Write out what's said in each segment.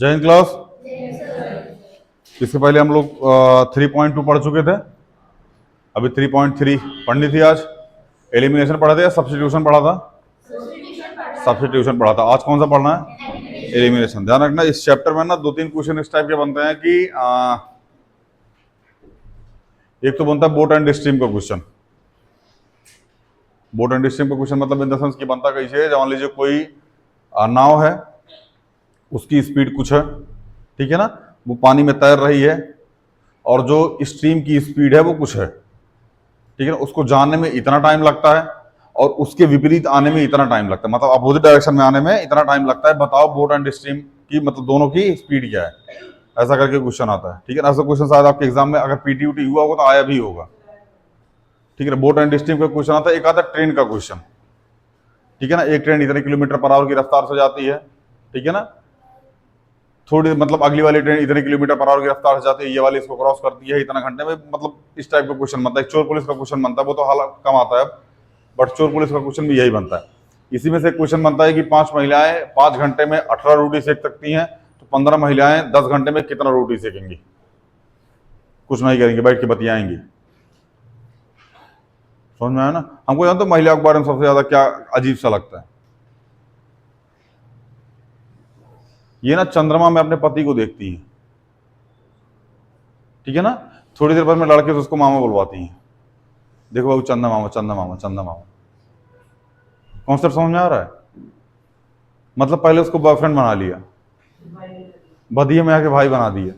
जय हिंद क्लास। इससे पहले हम लोग 3.2 पढ़ चुके थे, अभी 3.3 पढ़नी थी। आज एलिमिनेशन पढ़ा था या सब्स्टिट्यूशन पढ़ा था? सब्स्टिट्यूशन पढ़ा था। आज कौन सा पढ़ना है? एलिमिनेशन। ध्यान रखना इस चैप्टर में ना 2-3 क्वेश्चन इस टाइप के बनते हैं कि एक तो बनता है बोट एंड स्ट्रीम का क्वेश्चन। बोट एंड स्ट्रीम का क्वेश्चन मतलब इन द सेंस की बनता कैसे है, मान लीजिए कोई नाव है, उसकी स्पीड कुछ है, ठीक है ना, वो पानी में तैर रही है, और जो स्ट्रीम की स्पीड है वो कुछ है, ठीक है ना, उसको जाने में इतना टाइम लगता है और उसके विपरीत आने में इतना टाइम लगता है, मतलब अपोजिट डायरेक्शन में आने में इतना टाइम लगता है। बताओ बोट एंड स्ट्रीम की मतलब दोनों की स्पीड क्या है, ऐसा करके क्वेश्चन आता है, ठीक है ना। ऐसा क्वेश्चन शायद आपके एग्जाम में अगर पीटी हुआ होगा तो आया भी होगा, ठीक है ना। बोट एंड स्ट्रीम का क्वेश्चन आता है। एक आता है ट्रेन का क्वेश्चन, ठीक है ना। एक ट्रेन इतने किलोमीटर पर आवर की रफ्तार से जाती है, ठीक है ना, थोड़ी मतलब अगली वाली ट्रेन इतने किलोमीटर पर आवर की रफ्तार से जाती है, ये वाली इसको क्रॉस करती है इतना घंटे में, मतलब इस टाइप का क्वेश्चन बनता है। चोर पुलिस का क्वेश्चन बनता है, वो तो हाल कम आता है, बट चोर पुलिस का क्वेश्चन भी यही बनता है। इसी में से क्वेश्चन बनता है कि 5 महिलाएं 5 घंटे में 18 रोटी सेक सकती हैं, तो 15 महिलाएं 10 घंटे में कितना रोटी सेकेंगी? कुछ नहीं करेंगे, बैठ के बतियाएंगी। समझ में आया ना। हमको जानते हो महिला के बारे में सबसे ज्यादा क्या अजीब सा लगता है? ये ना चंद्रमा में अपने पति को देखती हैं, ठीक है ना, थोड़ी देर बाद में लड़के से उसको मामा बुलवाती हैं। देखो बाबू, चंदा मामा, चंदा मामा, चंदा मामा। कॉन्सेप्ट समझ में आ रहा है? मतलब पहले उसको बॉयफ्रेंड बना लिया, बदिये में आके भाई बना दिया।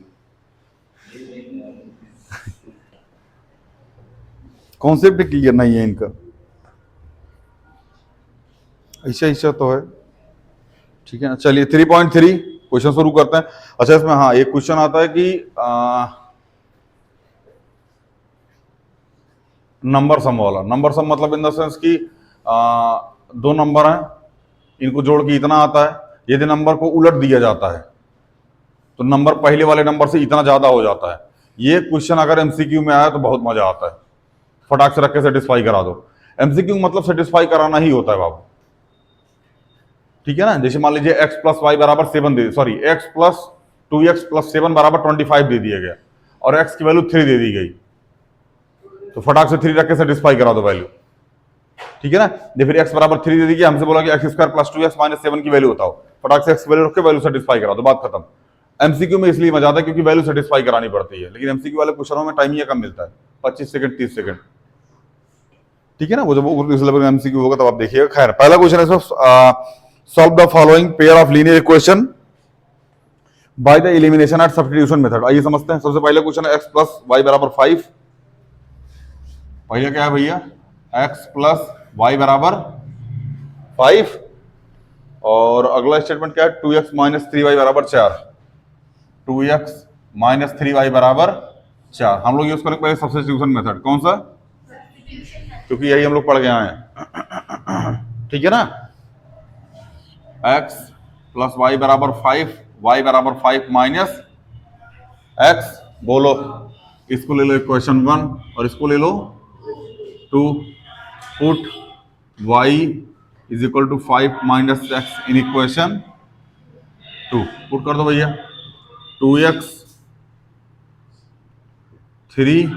कॉन्सेप्ट क्लियर नहीं है इनका, ऐसा ऐसा तो है, ठीक है ना। चलिए 3.3 क्वेश्चन शुरू करते हैं। अच्छा, इसमें हाँ एक क्वेश्चन आता है कि नंबर सम वाला। नंबर सम मतलब इन द सेंस कि दो नंबर हैं, इनको जोड़ के इतना आता है। यदि नंबर को उलट दिया जाता है तो नंबर पहले वाले नंबर से इतना ज्यादा हो जाता है। ये क्वेश्चन अगर एमसीक्यू में आया तो बहुत मजा आता है, फटाक से रख के सेटिस्फाई करा दो। एमसीक्यू मतलब सेटिस्फाई कराना ही होता है बाबू, ठीक है ना। जैसे मान लीजिए x प्लस वाई बराबर 7 दे, sorry x plus 2x plus 7 बराबर 25 दे दिया गया और x की वैल्यू 3 दे दी गई, तो फटाक से 3 रख के सेटिस्फाई करा दो वैल्यू, ठीक है ना। जब फिर x बराबर 3 दे दी गई, हमसे बोला कि x square plus 2x minus 7 की वैल्यू बताओ, फटाक से x वैल्यू रख के वैल्यू सेटिस्फाई करा दो, बात खत्म। एमसीक्यू में इसलिए मजा आता है क्योंकि वैल्यू सेटिस्फाई करानी पड़ती है, लेकिन एमसीक्यू वाले क्वेश्चनों में टाइम ही कम मिलता है, 25 सेकंड 30 सेकंड, ठीक है ना। वो जब इस लेवल में एमसीक्यू होगा तब आप देखिएगा। खैर, पहला क्वेश्चन है solve the following pair of linear equation by the elimination at substitution method. आइए समझते हैं। सबसे पहले क्वेश्चन है x प्लस वाई बराबर 5। पहले क्या है भैया? x प्लस वाई बराबर 5, और अगला स्टेटमेंट क्या है? 2x माइनस 3y बराबर 4। 2x माइनस 3y बराबर 4। हम लोग यूज करेंगे पहले सब्स्टिट्यूशन मेथड। कौन सा? क्योंकि यही हम लोग पढ़ के आए हैं, ठीक है ना। x प्लस वाई बराबर 5, y बराबर 5 माइनस x, बोलो। इसको ले लो इक्वेशन 1 और इसको ले लो 2। Put y is equal to 5 minus x in equation 2। Put कर दो भैया। 2x 3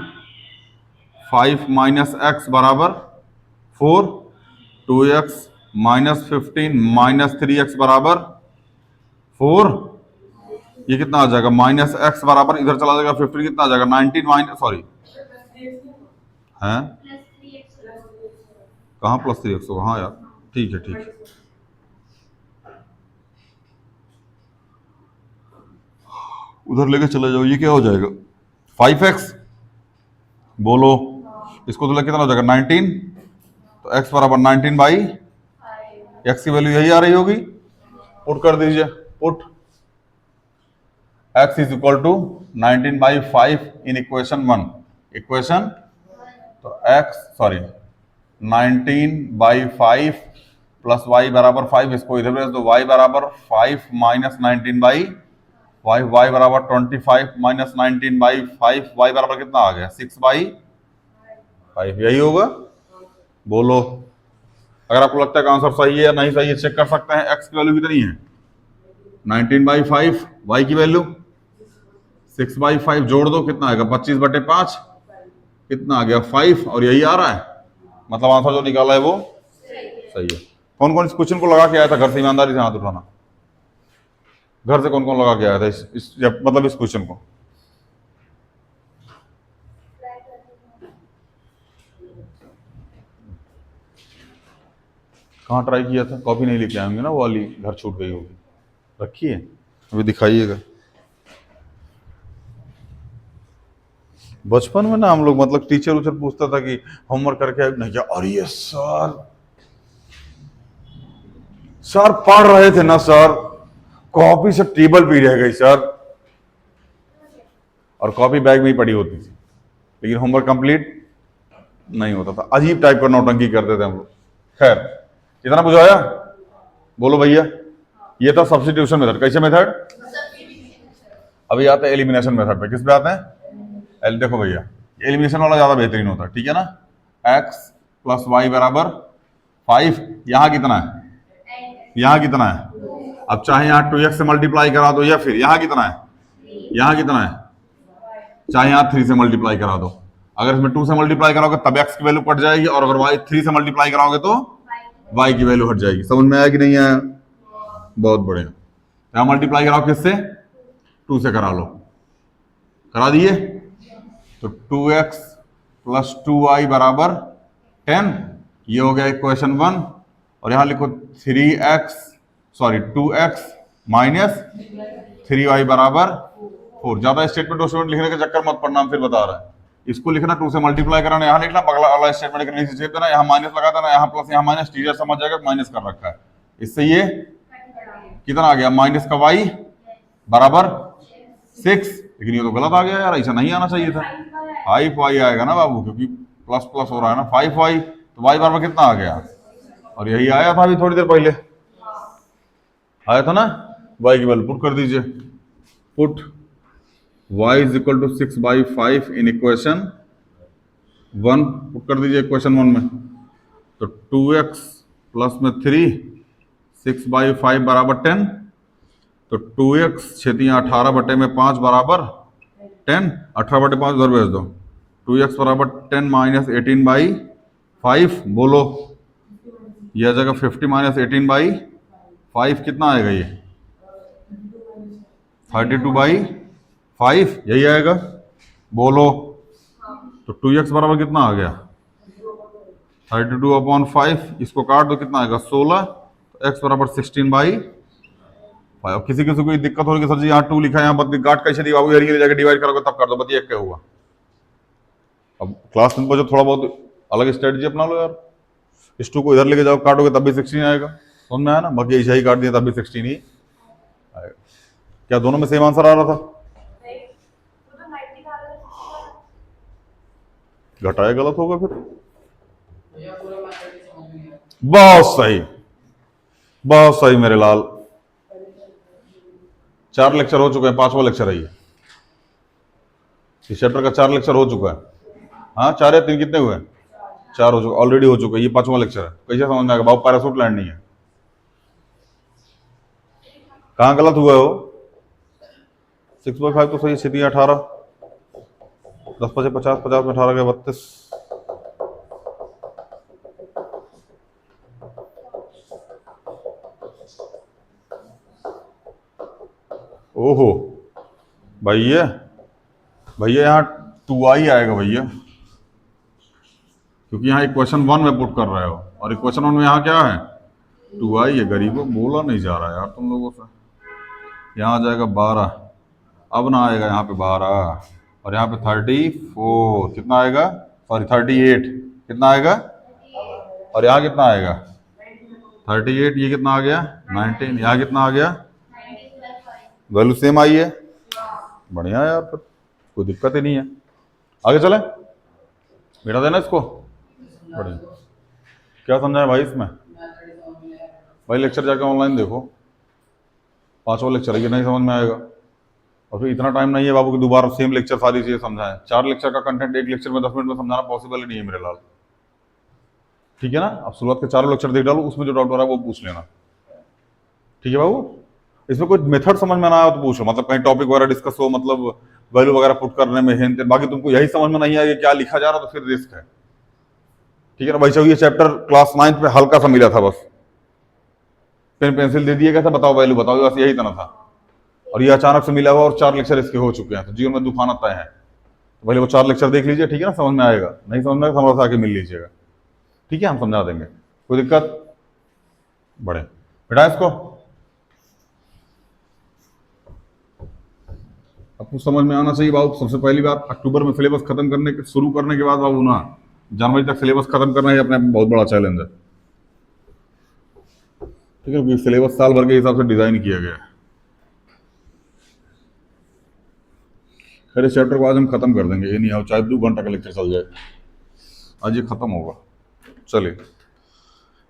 5 माइनस x बराबर 4। 2x माइनस 15 माइनस 3x बराबर 4। ये कितना आ जाएगा? माइनस x बराबर इधर चला जाएगा 15, कितना आ जाएगा? 19 माइनस, सॉरी है, कहाँ प्लस 3x होगा? हाँ यार, ठीक है ठीक है। उधर लेके चले जाओ। ये क्या हो जाएगा? 5x, बोलो। इसको तो लेके कितना हो जाएगा? 19। तो x बराबर 19 बाई x की वैल्यू यही आ रही होगी। पुट कर दीजिए। Put x is equal to 19 by 5 in equation 1। Equation तो x, sorry 19 by 5 plus y बराबर 5, इसको इधर भेज दो। y बराबर 5 माइनस 19 बाई 5, y बराबर 25 माइनस 19 बाई 5, y बराबर कितना आ गया? 6 बाई 5। यही होगा, बोलो। अगर आपको लगता है कि आंसर सही है या नहीं सही है, चेक कर सकते हैं। x की वैल्यू कितनी है? 19/5, y की वैल्यू 6/5, जोड़ दो कितना आएगा 25/5, कितना आ गया 5, और यही आ रहा है, मतलब आंसर जो निकाला है वो सही है। कौन कौन इस क्वेश्चन को लगा के आया था घर से, ईमानदारी से हाथ उठाना। घर से कौन कौन लगा के आया था मतलब इस क्वेश्चन को? कहाँ ट्राई किया था? कॉपी नहीं लेके आएंगे ना, वो वाली घर छूट गई होगी, रखिए अभी दिखाइएगा। बचपन में ना हम लोग मतलब टीचर उचर पूछता था कि होमवर्क करके आए नहीं क्या, अरे ये सर पढ़ रहे थे ना सर, कॉपी से टेबल भी रह गई सर, और कॉपी बैग में ही पड़ी होती थी, लेकिन होमवर्क कंप्लीट नहीं होता था। अजीब टाइप का नौटंकी करते थे हम लोग। खैर, कितना बुझाया बोलो भैया? ये था सब्स्टिट्यूशन मेथड। कैसे मेथड? अभी आते हैं एलिमिनेशन मेथड पे। किस पे आते हैं? देखो भैया, एलिमिनेशन वाला ज्यादा बेहतरीन होता है, ठीक है ना। x प्लस वाई बराबर 5, यहां कितना है? यहां कितना है? अब चाहे यहां 2x से मल्टीप्लाई करा दो, या फिर यहां कितना है? यहां कितना है? चाहे यहां 3 से मल्टीप्लाई करा दो। अगर इसमें 2 से मल्टीप्लाई कराओगे तब x की वैल्यू कट जाएगी, और अगर y 3 से मल्टीप्लाई कराओगे तो y की वैल्यू हट जाएगी। समझ में आया कि नहीं आया? बहुत बढ़िया। यहां मल्टीप्लाई कराओ किससे? 2 से करा लो, करा दिए तो 2x प्लस 2y बराबर 10, ये हो गया इक्वेशन 1। और यहां लिखो 2x माइनस 3y बराबर 4। ज्यादा स्टेटमेंट लिखने का चक्कर मत पड़ना, हम फिर बता रहे हैं। इसको लिखना 2 से मल्टीप्लाई कराना, यहाँ लिखना, अगला वाला स्टेटमेंट लिखना, इसे देना, यहाँ माइनस लगा देना, यहाँ प्लस यहाँ माइनस, टीचर समझ जाएगा माइनस कर रखा है। इससे ये कितना आ गया? माइनस का y बराबर 6। लेकिन ये तो गलत आ गया यार, ऐसा नहीं आना चाहिए था। 5y आएगा ना बाबू, क्योंकि प्लस प्लस हो रहा है ना, 5y, तो y बराबर कितना आ गया? और यही आया था अभी थोड़ी देर पहले, आया था ना। y की वैल्यू पुट कर दीजिए, put y is equal to 6/5 in equation 1, put कर दीजिए इक्वेशन 1 में। तो 2x प्लस में 3, 6/5 बराबर 10, तो 2x 18/5 बराबर 10, 18/5 उधर भेज दो। 2x बराबर 10 माइनस 18/5, बोलो यह जगह 50 माइनस 18/5 कितना आएगा? ये 32/5, यही आएगा, बोलो। तो 2x बराबर कितना आ गया? 32/5, इसको काट दो, कितना आएगा? 16। तो x बराबर 16/5। अब किसी किसी को कोई दिक्कत होगी सर जी यहाँ 2 लिखा है, यहाँ बत काट कैसे दी बाबू? हरी जाके डिवाइड करोगे तब कर दो, बताइए क्या हुआ? अब क्लास 10 बजे थोड़ा बहुत अलग स्ट्रेटजी अपना लो यार। इस 2 को इधर लेके जाओ, काटोगे तब भी 16 आएगा, समझ में आया ना? बाकी ऐसा ही काट दिया तब भी 16 ही आएगा। क्या दोनों में सेम आंसर आ रहा था? घटाया गलत होगा फिर। बहुत सही, बहुत सही मेरे लाल। 4 लेक्चर हो चुके हैं, 5वां लेक्चर है ये। इस चैप्टर का 4 लेक्चर हो चुका है। हाँ 4 या 3 कितने हुए? 4 हो चुके, ऑलरेडी हो चुका है। ये 5वां लेक्चर है। कैसे समझ में आएगा बाबू? पैरासूट लैंड नहीं है। कहाँ गलत हुआ है वो? 6/5 तो सही है, 6 18, 10 5 50, 50 में 18 के 32। ओहो भैया, भैया यहाँ 2i आएगा भैया, क्योंकि यहाँ इक्वेशन 1 में पुट कर रहे हो, और इक्वेशन 1 में यहाँ क्या है? 2i है। गरीबों बोला नहीं जा रहा यार तुम लोगों से। यहाँ आ जाएगा 12, अब ना आएगा यहाँ पे 12, और यहाँ पे 34, कितना आएगा? सॉरी 38, कितना आएगा? और यहाँ कितना आएगा? 38, ये कितना आ गया? 19, यहाँ कितना आ गया? वैल्यू सेम आई है, बढ़िया यार, फिर कोई दिक्कत ही नहीं है। आगे चले, बेटा देना इसको, बढ़िया। क्या समझा है भाई इसमें? भाई लेक्चर जाके ऑनलाइन देखो, 5वां लेक्चर है, ये नहीं समझ में आएगा। और फिर इतना टाइम नहीं है बाबू कि दोबारा सेम लेक्चर सारी चीजें समझाएं। 4 लेक्चर का कंटेंट एक लेक्चर में 10 मिनट में समझाना पॉसिबल ही नहीं है मेरे लाल, ठीक है ना। अब शुरुआत के 4 लेक्चर देख डालो, उसमें जो डाउट हो रहा है वो पूछ लेना, ठीक है बाबू। इसमें कोई मेथड समझ में ना आया तो पूछो, मतलब कहीं टॉपिक वगैरह डिस्कस हो, मतलब वैल्यू वगैरह पुट करने में हिंट, बाकी तुमको यही समझ में नहीं आया कि क्या लिखा जा रहा तो फिर रिस्क है। ठीक है ना भाई साहब, ये चैप्टर क्लास 9 पे हल्का सा मिला था बस, पेन पेंसिल दे दिए गया था, बताओ वैल्यू बताओ, बस यही इतना था। और ये अचानक से मिला हुआ और 4 लेक्चर इसके हो चुके हैं, तो जीवन में तूफान तय है। तो पहले वो 4 लेक्चर देख लीजिए, ठीक है ना, समझ में आएगा, नहीं समझ में आएगा समझ आके मिल लीजिएगा, ठीक है, हम समझा देंगे, कोई दिक्कत? बड़े बेटा इसको आपको समझ में आना चाहिए बाबू। सबसे पहली बात, अक्टूबर में सिलेबस खत्म करने के शुरू करने के बाद बाबू ना जनवरी तक सिलेबस खत्म करना ही अपने आप में बहुत बड़ा चैलेंज है, ठीक है, क्योंकि सिलेबस साल भर के हिसाब से डिजाइन किया गया है। खैर इस चैप्टर को आज हम खत्म कर देंगे, ये नहीं आओ चाहे 2 घंटा का लेक्चर चल जाए, आज ये खत्म होगा। चलिए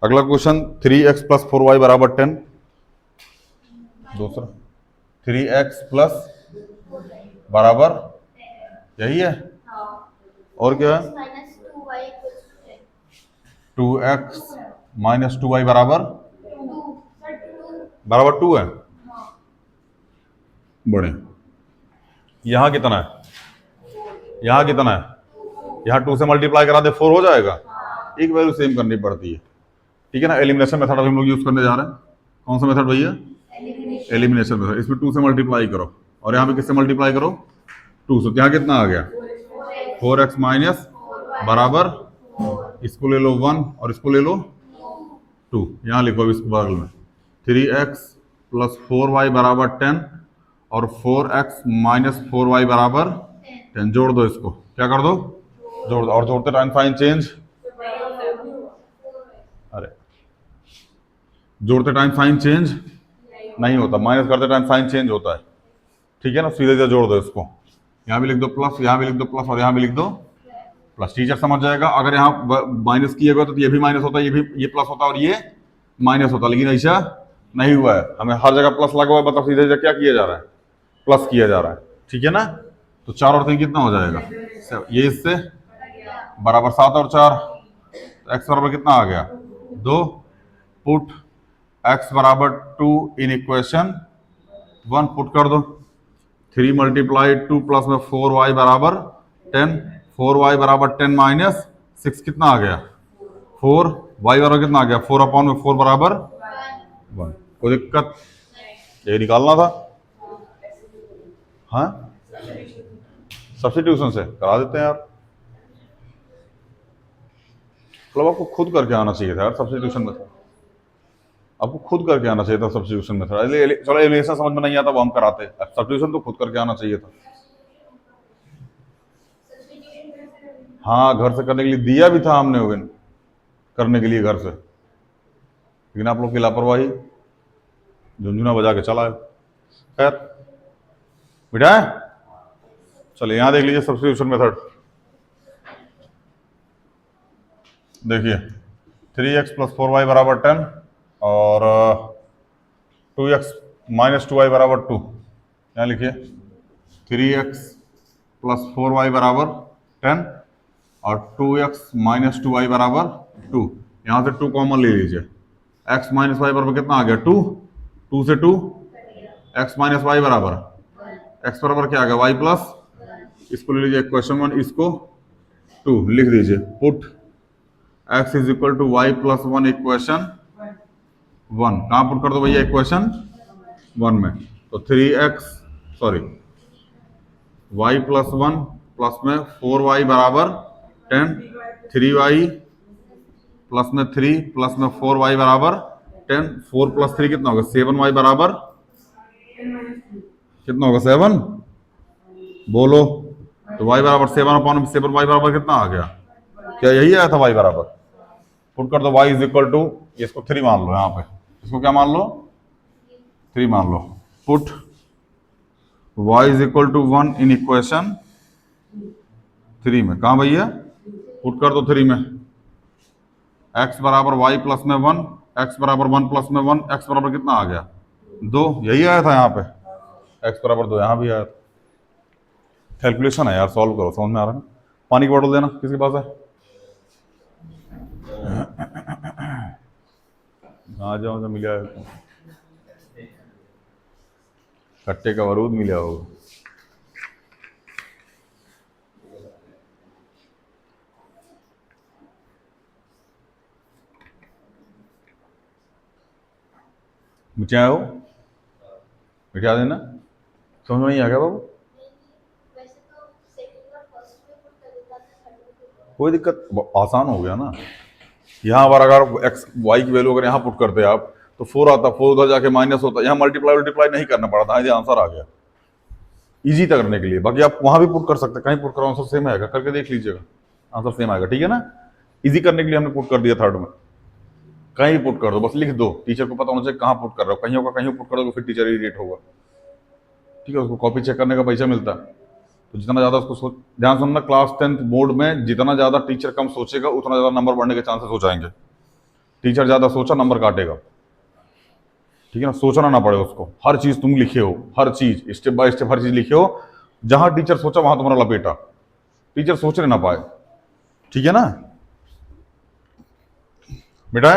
अगला क्वेश्चन, 3x + 4y = 10। दूसरा 3x + बराबर यही है, और क्या है? 2x - 2y बराबर 2 है। बड़े यहाँ कितना है, यहाँ कितना है, यहाँ 2 से मल्टीप्लाई करा दे 4 हो जाएगा, एक वैल्यू सेम करनी पड़ती है, ठीक है ना। एलिमिनेशन मेथड हम लोग यूज करने जा रहे हैं। कौन सा मेथड भैया? Elimination method. इसमें 2 से मल्टीप्लाई करो और यहाँ पे किससे मल्टीप्लाई करो? 2 से। यहाँ कितना आ गया? 4x - बराबर, इसको ले लो 1 और इसको ले लो 2, यहाँ लिखो इसके बगल में 3x + 4y = 10 और 4x - 4y = 10। जोड़ दो इसको, क्या कर दो? जोड़ दो, और जोड़ते टाइम साइन चेंज, अरे जोड़ते टाइम साइन चेंज नहीं होता, माइनस करते टाइम साइन चेंज होता है, ठीक है ना। सीधे सीधे जोड़ दो इसको, यहाँ भी लिख दो प्लस, यहाँ भी लिख दो प्लस और यहाँ भी लिख दो प्लस, टीचर समझ जाएगा। अगर यहाँ माइनस किए गए तो ये भी माइनस होता है, ये प्लस होता है और ये माइनस होता है, लेकिन ऐसा नहीं हुआ है, हमें हर जगह प्लस लगा हुआ है, मतलब सीधे सीधे क्या किया जा रहा है? प्लस किया जा रहा है, ठीक है ना। तो 4 और 3 कितना हो जाएगा? ये इससे बराबर 7 और 4, एक्स बराबर कितना आ गया? 2। पुट x = 2 इन इक्वेशन 1, पुट कर दो। 3 × 2 प्लस में 4y = 10, 4y = 10 - 6 कितना आ गया? 4, y बराबर कितना आ गया? 4/4 बराबर 1। कोई दिक्कत? ये निकालना था, हाँ सब्स्टिट्यूशन से करा देते हैं यार, मतलब आपको खुद करके आना चाहिए था यार सब्स्टिट्यूशन में, आपको खुद करके आना चाहिए था सब्स्टिट्यूशन में। चलो एलिमिनेशन समझ में नहीं आता वो हम कराते, सब्स्टिट्यूशन तो खुद करके आना चाहिए था। हाँ घर से करने के लिए दिया भी था हमने ओवन करने के लिए घर से, लेकिन आप लोग की लापरवाही झुंझुना बजा के चला है। खैर बेटा चलिए यहाँ देख लीजिए सब्स्टिट्यूशन मेथड, देखिए 3x + 4y = 10 और 2x - 2y = 2, यहाँ लिखिए 3x + 4y = 10 और 2x - 2y = 2, यहाँ से 2 कॉमन ले लीजिए, x - y बराबर कितना आ गया? 2, 2 से 2 x - y बराबर, x बराबर क्या आ गया? y प्लस, इसको ले लीजिए इक्वेशन 1, इसको 2 लिख दीजिए। पुट x = y + 1 इक्वेशन 1, कहाँ पुट कर दो भैया? इक्वेशन 1 में। तो 3x y + 1 प्लस में 4y = 10, 3y प्लस में 3 प्लस में 4y = 10, 4 + 3 कितना होगा? 7y = कितना होगा? 7 बोलो, तो y = 7/7y बराबर कितना आ गया? क्या यही आया था y बराबर? पुट कर दो y = इसको 3 मान लो, यहाँ पे इसको क्या मान लो? 3 मान लो। पुट y = 1 इन इक्वेशन 3 में, कहाँ भैया? पुट कर दो 3 में, x बराबर y प्लस में 1, x बराबर 1 प्लस में 1, x बराबर कितना आ गया? 2, यही आया था यहाँ पे, x बराबर 2 यहाँ भी आया था। कैलकुलेशन है यार, सॉल्व करो, समझ में आ रहा है ना। पानी की बोतल देना, किसके पास है? आ जाओ, मिल जाएगा। कट्टे का बारूद मिला होगा। मिटा हो, मिटा देना। समझ में नहीं आ गया बाबू? कोई दिक्कत, आसान हो गया ना। यहाँ पर अगर एक्स वाई की वैल्यू अगर यहाँ पुट करते आप तो 4 आता, 4 उधर जाके माइनस होता, यहाँ मल्टीप्लाई नहीं करना पड़ा था, आंसर आ गया इजी तक करने के लिए। बाकी आप वहां भी पुट कर सकते हैं, कहीं पुट करो आंसर सेम आएगा, करके देख लीजिएगा आंसर सेम आएगा। ठीक है ना, इजी करने के लिए हमने पुट कर दिया थर्ड में। कहीं पुट कर दो, बस लिख दो, टीचर को पता होना चाहिए कहाँ पुट कर रहे हो। कहीं होगा कहीं पुट करोगे फिर टीचर इरिटेट होगा। ठीक है, उसको कॉपी चेक करने का पैसा मिलता है। तो जितना ज्यादा उसको ध्यान सुनना, क्लास 10th बोर्ड में जितना ज्यादा टीचर कम सोचेगा उतना ज्यादा नंबर बढ़ने के चांसेस हो जाएंगे। टीचर ज्यादा सोचा नंबर काटेगा। ठीक है ना, सोचना ना पड़े उसको, हर चीज तुम लिखे हो, हर चीज स्टेप बाय स्टेप हर चीज लिखे हो। जहां टीचर सोचा वहां तुम्हारा लपेटा, टीचर सोचने ना पाए। ठीक है ना बेटा?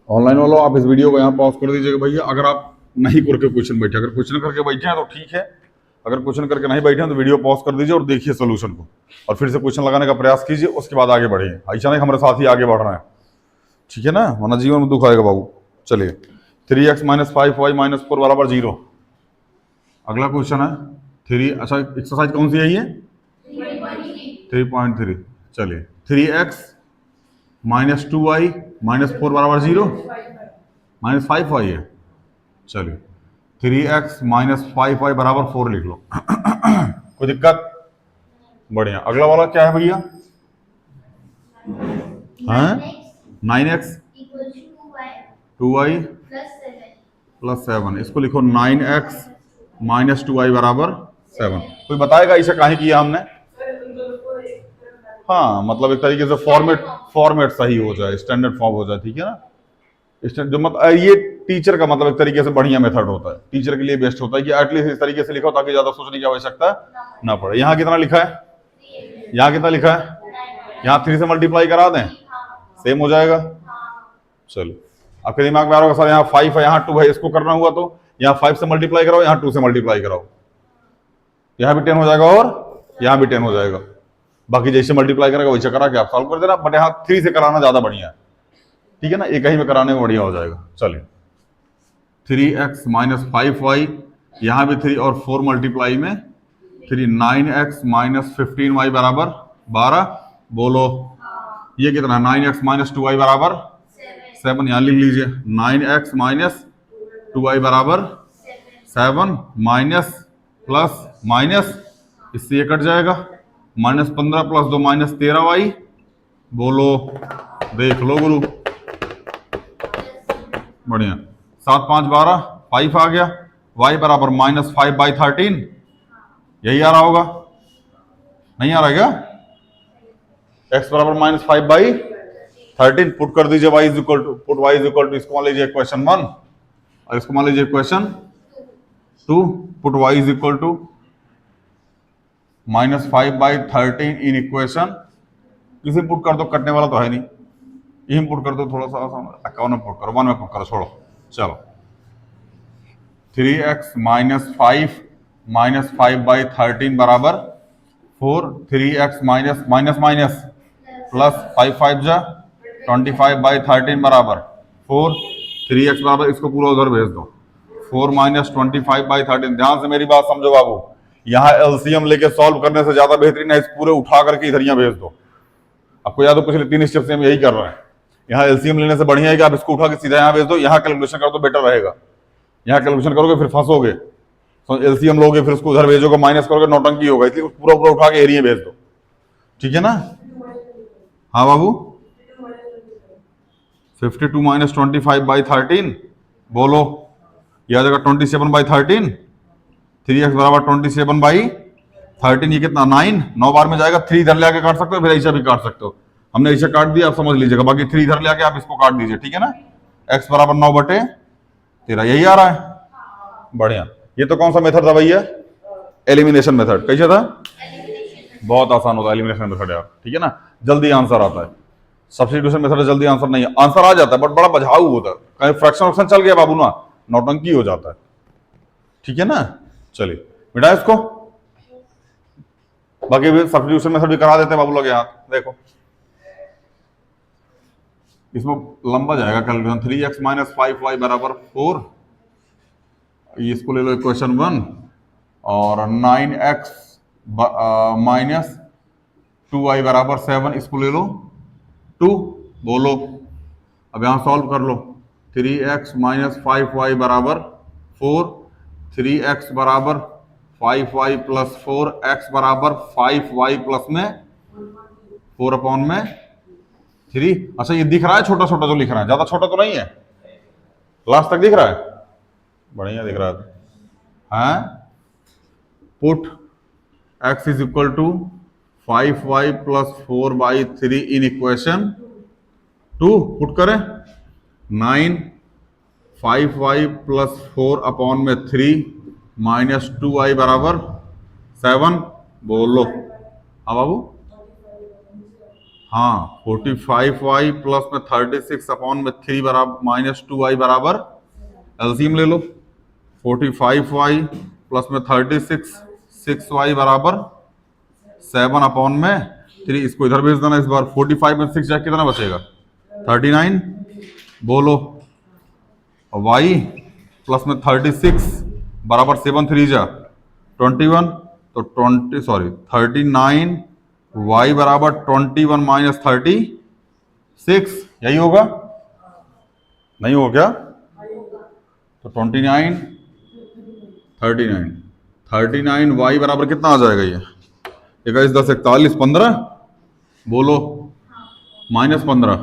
ऑनलाइन वालों आप इस वीडियो को यहाँ पॉज कर दीजिएगा भैया। अगर आप नहीं करके क्वेश्चन बैठे, अगर क्वेश्चन करके बैठे हैं तो ठीक है, अगर क्वेश्चन करके नहीं बैठे हैं तो वीडियो पॉज कर दीजिए और देखिए सोल्यूशन को, और फिर से क्वेश्चन लगाने का प्रयास कीजिए, उसके बाद आगे बढ़िए। ऐसा नहीं हमारे साथ ही आगे बढ़ रहे हैं, ठीक है ना, वरना जीवन में दुख आएगा बाबू। चलिए 3x - 5y - 4 बराबर 0। अगला क्वेश्चन है 3, अच्छा एक्सरसाइज कौन सी है ये? 3.3। चलिए 3x - 2y - 4 बराबर 0, -5y है। चलिए 3x - 5y बराबर 4 लिख लो। कोई दिक्कत? बढ़िया। अगला वाला क्या है भैया? हाँ 9x 2y + 7। इसको लिखो 9x - 2y बराबर 7। कोई बताएगा इसे काहे किया हमने? हाँ मतलब एक तरीके से फॉर्मेट सही हो जाए, स्टैंडर्ड फॉर्म हो जाए। ठीक है ना, जो मतलब ये टीचर का मतलब एक तरीके से बढ़िया मेथड होता है, टीचर के लिए बेस्ट होता है कि एटलीस्ट इस तरीके से लिखो ताकि ज्यादा सोचने की आवश्यकता ना पड़े। यहाँ कितना लिखा है? यहाँ कितना लिखा है? यहाँ 3 से मल्टीप्लाई करा दें, सेम हो जाएगा। चलो आपके दिमाग में आ रहा होगा सर यहाँ 5 है यहाँ 2 है, इसको करना हुआ तो यहाँ 5 से मल्टीप्लाई कराओ, यहाँ 2 से मल्टीप्लाई कराओ, यहाँ भी 10 हो जाएगा और यहाँ भी 10 हो जाएगा। बाकी जैसे मल्टीप्लाई करेगा वैसे करा के आप सॉल्व कर देना, बट यहाँ 3 से कराना ज्यादा बढ़िया है। ठीक है ना, एक ही में कराने में बढ़िया हो जाएगा। चलिए 3x - 5y, यहाँ भी 3 और 4 मल्टीप्लाई में 3, 9x - 15y बराबर 12। बोलो ये कितना? 9x - 2y बराबर 7। यहाँ लिख लीजिए 9x - 2y बराबर 7, माइनस प्लस माइनस, इससे ये कट जाएगा, -15 + 2 -13y। बोलो देख लो गुरु, बढ़िया। 7 5 12, 5 आ गया। y बराबर -5/13, यही आ रहा होगा, नहीं आ रहा है क्या? x बराबर -5/13 पुट कर दीजिए। y इज इक्वल टू इसको मान लीजिए क्वेश्चन 1 और इसको मान लीजिए question 2। Put y is equal to -5/13 in equation, किसी पुट कर दो, कटने वाला तो है नहीं, यही पुट कर दो, थोड़ा सा आसान। 51 में पुट करो, 1 में पुट करो, छोड़ो। चलो 3x - 5 - 5/13 बराबर 4। 3x माइनस प्लस 5 5 जा 25/13 बराबर 4। 3x बराबर, इसको पूरा उधर भेज दो, 4 - 25/13। ध्यान से मेरी बात समझो बाबू, यहाँ एलसीएम लेके सॉल्व करने से ज्यादा बेहतरीन है इस पूरे उठा करके इधर यहाँ भेज दो। आपको याद हो पिछले 3 स्टेप से हम यही कर रहे हैं। यहाँ एलसीएम लेने से बढ़िया है कि आप इसको उठा के सीधा यहाँ भेज दो, यहाँ कैलकुलेशन कर दो, बेटर रहेगा। यहाँ कैलकुलेशन करोगे फिर फंसोगे, तो एलसीएम लोगे फिर उसको उधर भेजोगे, माइनस करोगे, नौटंकी होगा, इसलिए पूरा पूरा उठा के एरिया भेज दो। ठीक है ना? हाँ बाबू 52 - 25/13। बोलो यह आ जाएगा 27/13। 3x बराबर 27/13, ये कितना? 9 बार में जाएगा। 3 इधर ले आके काट सकते हो, फिर ऐसा भी काट सकते हो। हमने इसे काट दिया, आप समझ लीजिएगा, बाकी 3 इधर ले आके आप इसको काट दीजिए, ठीक है ना। x बराबर 9/13, यही आ रहा है। बढ़िया। ये तो कौन सा मेथड था भैया? Elimination method. कैसे था? बहुत आसान होता है एलिमिनेशन मेथड यार, ठीक है ना, जल्दी आंसर आता है। सब्स्टिट्यूशन मेथड जल्दी आंसर नहीं है, आंसर आ जाता है बट बड़ा बझाऊ होता है, कहीं फ्रैक्शन ऑप्शन चल गया बाबू ना, नौटंकी हो जाता है, ठीक है ना। चलिए मिटा इसको, बाकी भी सब्स्टिट्यूशन मेथड भी करा देते हैं बाबू लोग यहाँ। देखो इसमें लंबा जाएगा कैलकुलेशन। 3x माइनस 5y बराबर 4, इसको ले लो इक्वेशन 1, और 9x माइनस 2y बराबर 7, इसको ले लो 2। बोलो, अब यहां सॉल्व कर लो। 3x माइनस 5y बराबर 4, 3x बराबर 5y प्लस 4, x बराबर 5y प्लस में 4/3। अच्छा ये दिख रहा है छोटा छोटा जो लिख रहा है, ज्यादा छोटा तो नहीं है, लास्ट तक दिख रहा है, बढ़िया दिख रहा है। हाँ, put x is equal to 5y plus 4/3 in equation 2, put करें। 9 5y प्लस 4/3 माइनस 2y बराबर 7। बोलो हाँ बाबू, हाँ 45y प्लस में 36/3 बराबर माइनस 2y बराबर, एलसीएम ले लो। 45y प्लस में 36 6y बराबर 7/3। इसको इधर भेज देना इस बार। 45 में 6 जाए कितना बचेगा? 39। बोलो y प्लस में 36 बराबर 7 3 जा 21, तो 39 y बराबर 21 माइनस 36, यही होगा, नहीं हो क्या? तो 29 39 y बराबर कितना आ जाएगा? ये 21 10 41 15। बोलो -15,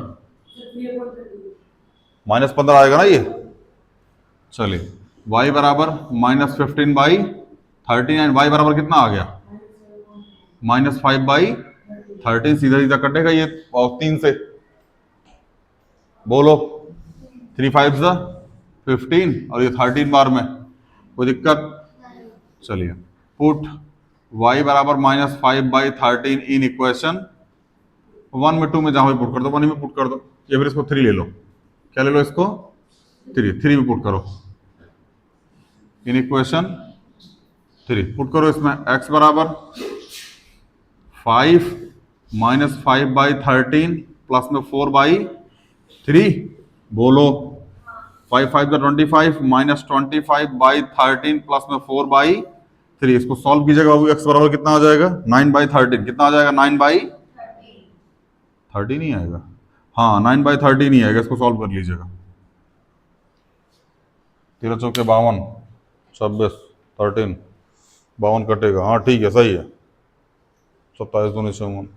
-15 आएगा ना ये। चलिए y बराबर -15/39, y बराबर कितना आ गया? -5/13। सीधा सीधा कटेगा ये और 3 से। बोलो 3 5 15 और ये 13 बार में, कोई दिक्कत? चलिए पुट y बराबर -5/13 इन इक्वेशन 1 में 2 में जहां भी पुट कर दो, 1 में पुट कर दो। या फिर इसको 3 ले लो, क्या ले लो इसको? 3 में पुट करो इन इक्वेशन 3, पुट करो इसमें। x बराबर 5 माइनस 5/13 प्लस में 4/3। बोलो 5 5 25 माइनस 25/13 प्लस में 4/3। इसको सॉल्व कीजिएगा बाबू, x बराबर कितना आ जाएगा? 9/13। कितना आ जाएगा? 9/13 नहीं आएगा, हाँ 9/13 नहीं आएगा, इसको सॉल्व कर लीजिएगा। 13 चौके 52, 26 13 52 कटेगा, हाँ ठीक है सही है। 27 दूनी 54,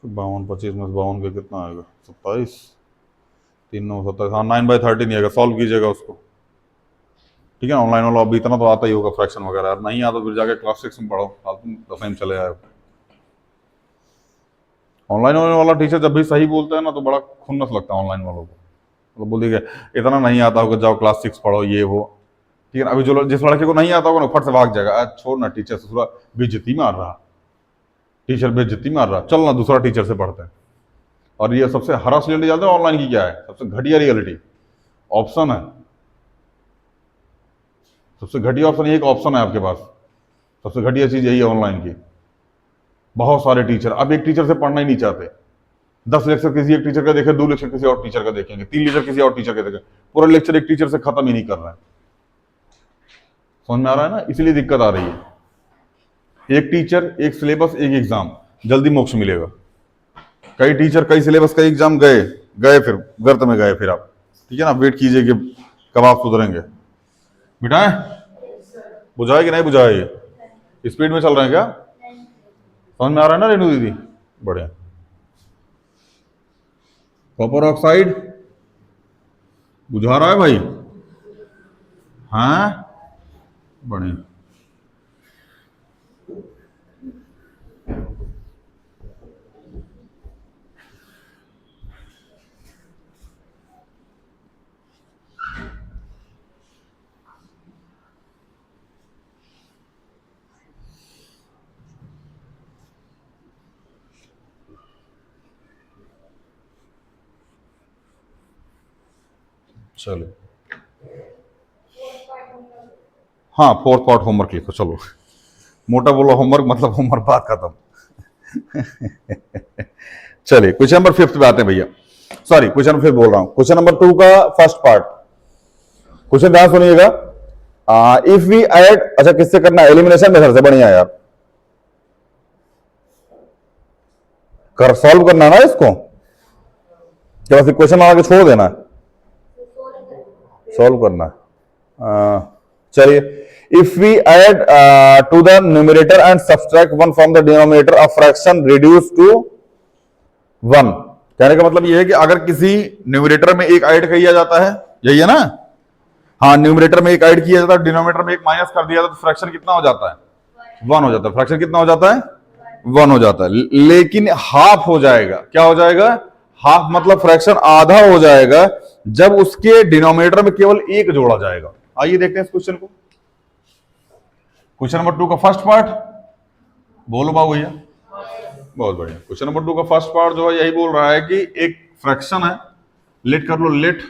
52 25 में 52 के कितना आएगा? 27 3 9 27, हाँ 9/13 नहीं आएगा, सॉल्व कीजिएगा उसको, ठीक है ना। ऑनलाइन वाला अभी इतना तो आता ही होगा फ्रैक्शन वगैरह, यार नहीं आता फिर जाके क्लास 6 में पढ़ो, फालतू दफे में चले आए। ऑनलाइन वाला टीचर जब भी सही बोलता है ना तो बड़ा खुन्नस लगता है ऑनलाइन वालों को, मतलब बोल दिया इतना नहीं आता होगा, जाओ क्लास 6 पढ़ो ये वो, ठीक है। अभी जो जिस लड़के को नहीं आता होगा ना फट से भाग जाएगा, छोड़ ना टीचर से थोड़ा बेइज्जती मार रहा, टीचर बेइज्जती मार रहा, चल ना दूसरा टीचर से पढ़ते हैं। और ये सबसे हरास रियलिटी जानते हैं ऑनलाइन की क्या है? सबसे घटिया रियलिटी ऑप्शन है, सबसे घटिया ऑप्शन, ये एक ऑप्शन है आपके पास, सबसे घटिया चीज यही है ऑनलाइन की। बहुत सारे टीचर अब एक टीचर से पढ़ना ही नहीं चाहते, 10 लेक्चर किसी एक टीचर का देखे, 2 लेक्चर किसी और टीचर का देखेंगे, 3 लेक्चर किसी और टीचर का देखेंगे, पूरा लेक्चर एक टीचर से खत्म ही नहीं कर रहे हैं। समझ में आ रहा है ना? इसलिए दिक्कत आ रही है। एक टीचर एक सिलेबस एक एग्जाम, जल्दी मोक्ष मिलेगा। कई टीचर कई सिलेबस कई एग्जाम गए गए फिर गर्त में गए फिर आप, ठीक है ना। वेट कीजिए कि कब आप सुधरेंगे। बिठाए बुझाए कि नहीं बुझाए? ये स्पीड में चल रहे हैं क्या? समझ में आ रहा है ना रेणु दीदी? बढ़िया। कॉपर ऑक्साइड बुझा रहा है भाई? हाँ बढ़िया। चलो हाँ, फोर्थ पार्ट होमवर्क लिखो। चलो, मोटा बोलो होमवर्क, मतलब होमवर्क बात खत्म। चलिए क्वेश्चन नंबर 5 पे आते हैं भैया। सॉरी, क्वेश्चन नंबर 5 बोल रहा हूं, क्वेश्चन नंबर 2 का फर्स्ट पार्ट। क्वेश्चन ध्यान सुनिएगा। इफ वी ऐड, अच्छा किससे करना है? एलिमिनेशन मेथड से। बढ़िया यार, कर सॉल्व करना है ना इसको, क्या बस क्वेश्चन बना के छोड़ देना है? सॉल्व करना है। चलिए, if we add to the numerator and subtract 1 from the denominator of fraction reduce to 1। कहने का मतलब यह है कि अगर किसी न्यूमरेटर में एक ऐड किया जाता है, यही है ना? हाँ, न्यूमरेटर में एक ऐड किया जाता है, डिनोमिनेटर में एक माइनस कर दिया जाता है, तो फ्रैक्शन कितना हो जाता है? 1 हो जाता है। फ्रैक्शन कितना हो जाता है? 1 हो जाता है। लेकिन हाफ हो जाएगा। क्या हो जाएगा? हाफ मतलब फ्रैक्शन आधा हो जाएगा जब उसके डिनोमिनेटर में केवल एक जोड़ा जाएगा। आइए देखते हैं इस क्वेश्चन को। क्वेश्चन नंबर 2 का फर्स्ट पार्ट बोलो बाबू भैया। बहुत बढ़िया। क्वेश्चन नंबर 2 का फर्स्ट पार्ट जो है यही बोल रहा है कि एक फ्रैक्शन है, लेट कर लो, let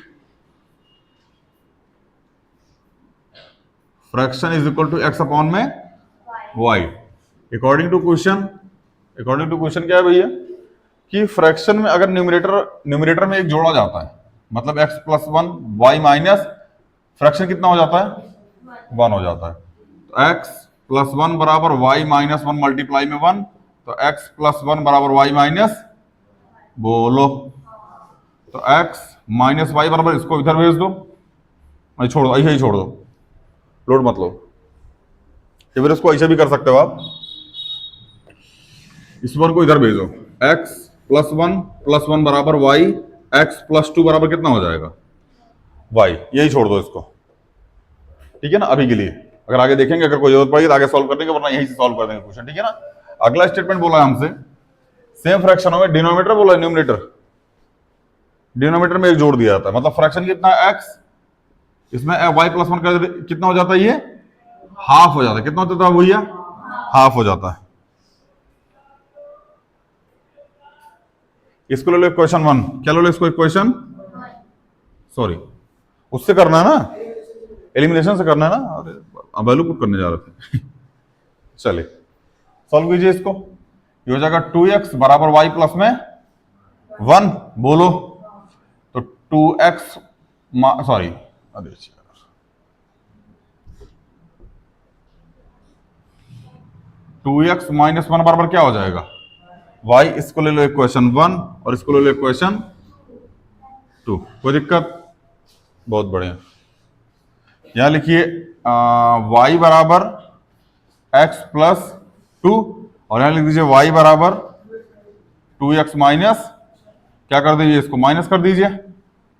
fraction is equal to x upon में वाई। अकॉर्डिंग टू क्वेश्चन क्या है भैया कि फ्रैक्शन में अगर न्यूमरेटर में एक जोड़ा जाता है, मतलब x plus 1 Y minus, fraction कितना हो जाता है? 1 हो जाता है। तो x प्लस 1 बराबर y माइनस 1 मल्टीप्लाई में 1, तो x प्लस 1 बराबर y माइनस, बोलो, तो x माइनस वाई बराबर, इसको इधर भेज दो, छोड़ दो, ऐसे ही छोड़ दो, लोड मत लो। या फिर इसको ऐसे भी कर सकते हो आप, इस वन को इधर भेजो, x प्लस 1 बराबर y, x प्लस 2 बराबर कितना हो जाएगा? y। यही छोड़ दो इसको, ठीक है ना अभी के लिए। अगर आगे देखेंगे, अगर कोई जरूरत पड़ेगी तो आगे सॉल्व कर देंगे, वरना यहीं से सॉल्व कर देंगे क्वेश्चन, ठीक है ना। अगला स्टेटमेंट बोला है हमसे, सेम फ्रैक्शनों में डिनोमिनेटर बोला है, न्यूमरेटर डिनोमिनेटर में एक जोड़ दिया जाता है, मतलब फ्रैक्शन कितना है? x, इसमें y प्लस 1 का कितना हो जाता है? ये हाफ हो जाता है। कितना होता है भैया? हाफ हो जाता है। इसको ले लो क्वेश्चन 1। क्या ले लो इसको? क्वेश्चन, सॉरी, उससे करना है ना, एलिमिनेशन से करना है ना, अरे वैल्यू पुट करने जा रहे थे। चलिए सॉल्व कीजिए इसको। ये हो जाएगा 2x बराबर y प्लस में 1, बोलो, तो 2x, सॉरी, 2x माइनस 1 बराबर क्या हो जाएगा? y। इसको ले लो इक्वेशन 1 और इसको ले लो इक्वेशन 2। कोई दिक्कत? बहुत बढ़िया। यहां लिखिए y बराबर x प्लस 2 और यहां लिख दीजिए y बराबर 2x माइनस, क्या कर दीजिए इसको? माइनस कर दीजिए।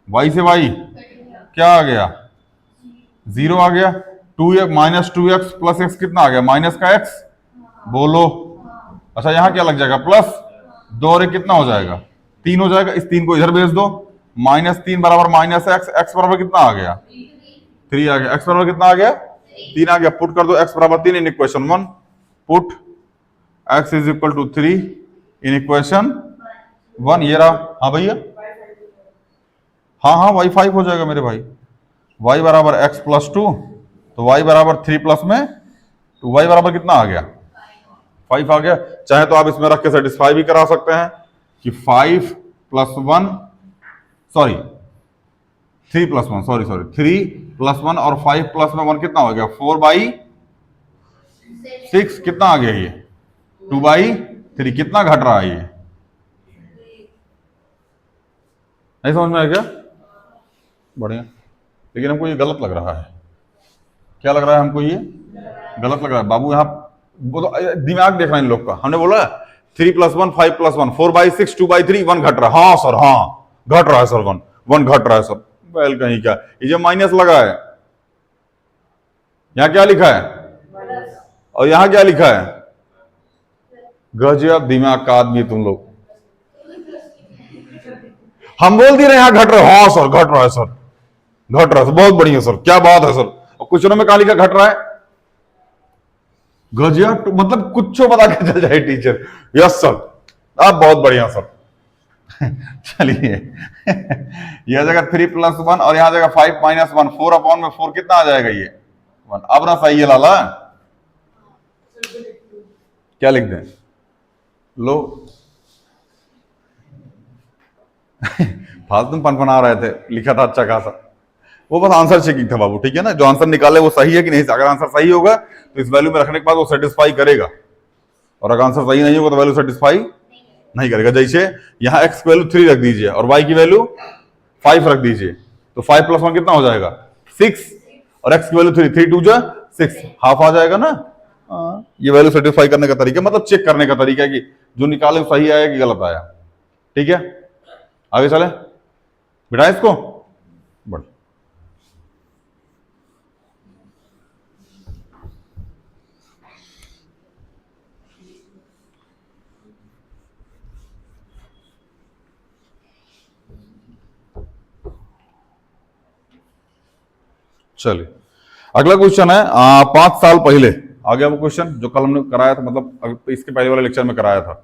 y से y क्या आ गया? 0 आ गया। 2x minus 2x plus x कितना आ गया? माइनस का x, बोलो। अच्छा यहां क्या लग जाएगा? प्लस 2 और 1 कितना हो जाएगा? 3 हो जाएगा। इस 3 को इधर भेज दो, -3 बराबर माइनस x, x बराबर कितना आ गया? 3 आ गया। x बराबर कितना आ गया? 3 आ गया। पुट कर दो x बराबर 3 in equation 1। Put x is equal to 3 in equation 1। ये रहा। हाँ भैया, हाँ y 5 हो जाएगा मेरे भाई। y बराबर x प्लस 2, तो y बराबर 3 प्लस में, तो y बराबर कितना आ गया? 5 आ गया। चाहे तो आप इसमें रख के सेटिस्फाई भी करा सकते हैं कि 5 plus 1, sorry 3 plus 1, sorry 3 plus 1 और 5 प्लस में 1 कितना हो गया? 4/6। कितना आ गया ये? 2/3। कितना घट रहा है ये? नहीं समझ में आया क्या? बढ़िया। लेकिन हमको ये गलत लग रहा है। क्या लग रहा है हमको? ये गलत लग रहा है बाबू। यहाँ दिमाग देखना इन लोग का। हमने बोला 3 प्लस 1 5 प्लस 1 4/6 2/3 1 घट रहा है। हाँ सर, हाँ घट रहा है सर, 1 घट रहा है सर। वेल कहीं का, ये जो माइनस लगा है, यहां क्या लिखा है और यहां क्या लिखा है? गजब दिमाग का आदमी तुम लोग। हम बोल दिए यहां घट रहा है। हाँ सर घट रहा है सर, घट रहा है सर, बहुत बढ़िया सर, क्या बात है सर। और क्वेश्चनों में कहा लिखा घट रहा है? गजब, मतलब कुछ पता के चल जाए टीचर। यस सर, आप बहुत बढ़िया सर। चलिए यह आ जाएगा 3+1 और यहाँ आ जाएगा 5-1, 4/4 कितना आ जाएगा ये 1। अब ना सही है लाला, क्या लिख दें, लो फालतू में पनपना रहे थे, लिखा था अच्छा खासा, वो बस आंसर चेकिंग था बाबू, ठीक है ना। जो आंसर निकाले वो सही है कि नहीं, अगर आंसर सही होगा तो इस वैल्यू में रखने के बाद वो सेटिस्फाई करेगा, और अगर आंसर सही नहीं होगा तो वैल्यू सेटिस्फाई नहीं करेगा। जैसे यहाँ x की वैल्यू 3 रख दीजिए और y की वैल्यू 5 रख दीजिए, तो 5+1 कितना हो जाएगा 6, और x की वैल्यू 3, 3 2 जा 6, हाफ आ जाएगा ना। ये वैल्यू सेटिस्फाई करने का तरीका, मतलब चेक करने का तरीका है कि जो निकाले सही आया कि गलत आया, ठीक है। आगे चले बिठा इसको, बढ़ चलिए अगला क्वेश्चन है 5 साल पहले, आ गया वो क्वेश्चन जो कल हमने कराया था, मतलब इसके पहले वाले लेक्चर में कराया था।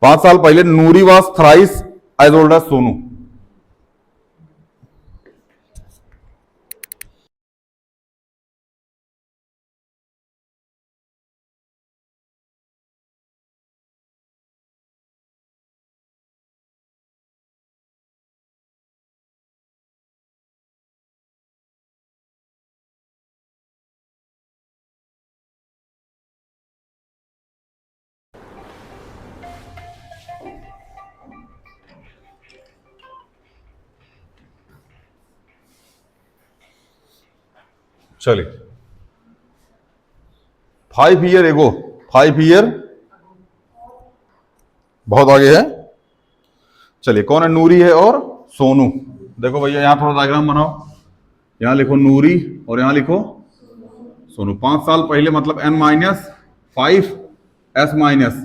5 साल पहले Noori was thrice as old as Sonu. चलिए 5 ईयर एगो, 5 ईयर बहुत आगे है। चलिए कौन है, नूरी है और सोनू। देखो भैया यहां थोड़ा डायग्राम बनाओ, यहां लिखो नूरी और यहां लिखो सोनू। 5 साल पहले मतलब n-5 s-।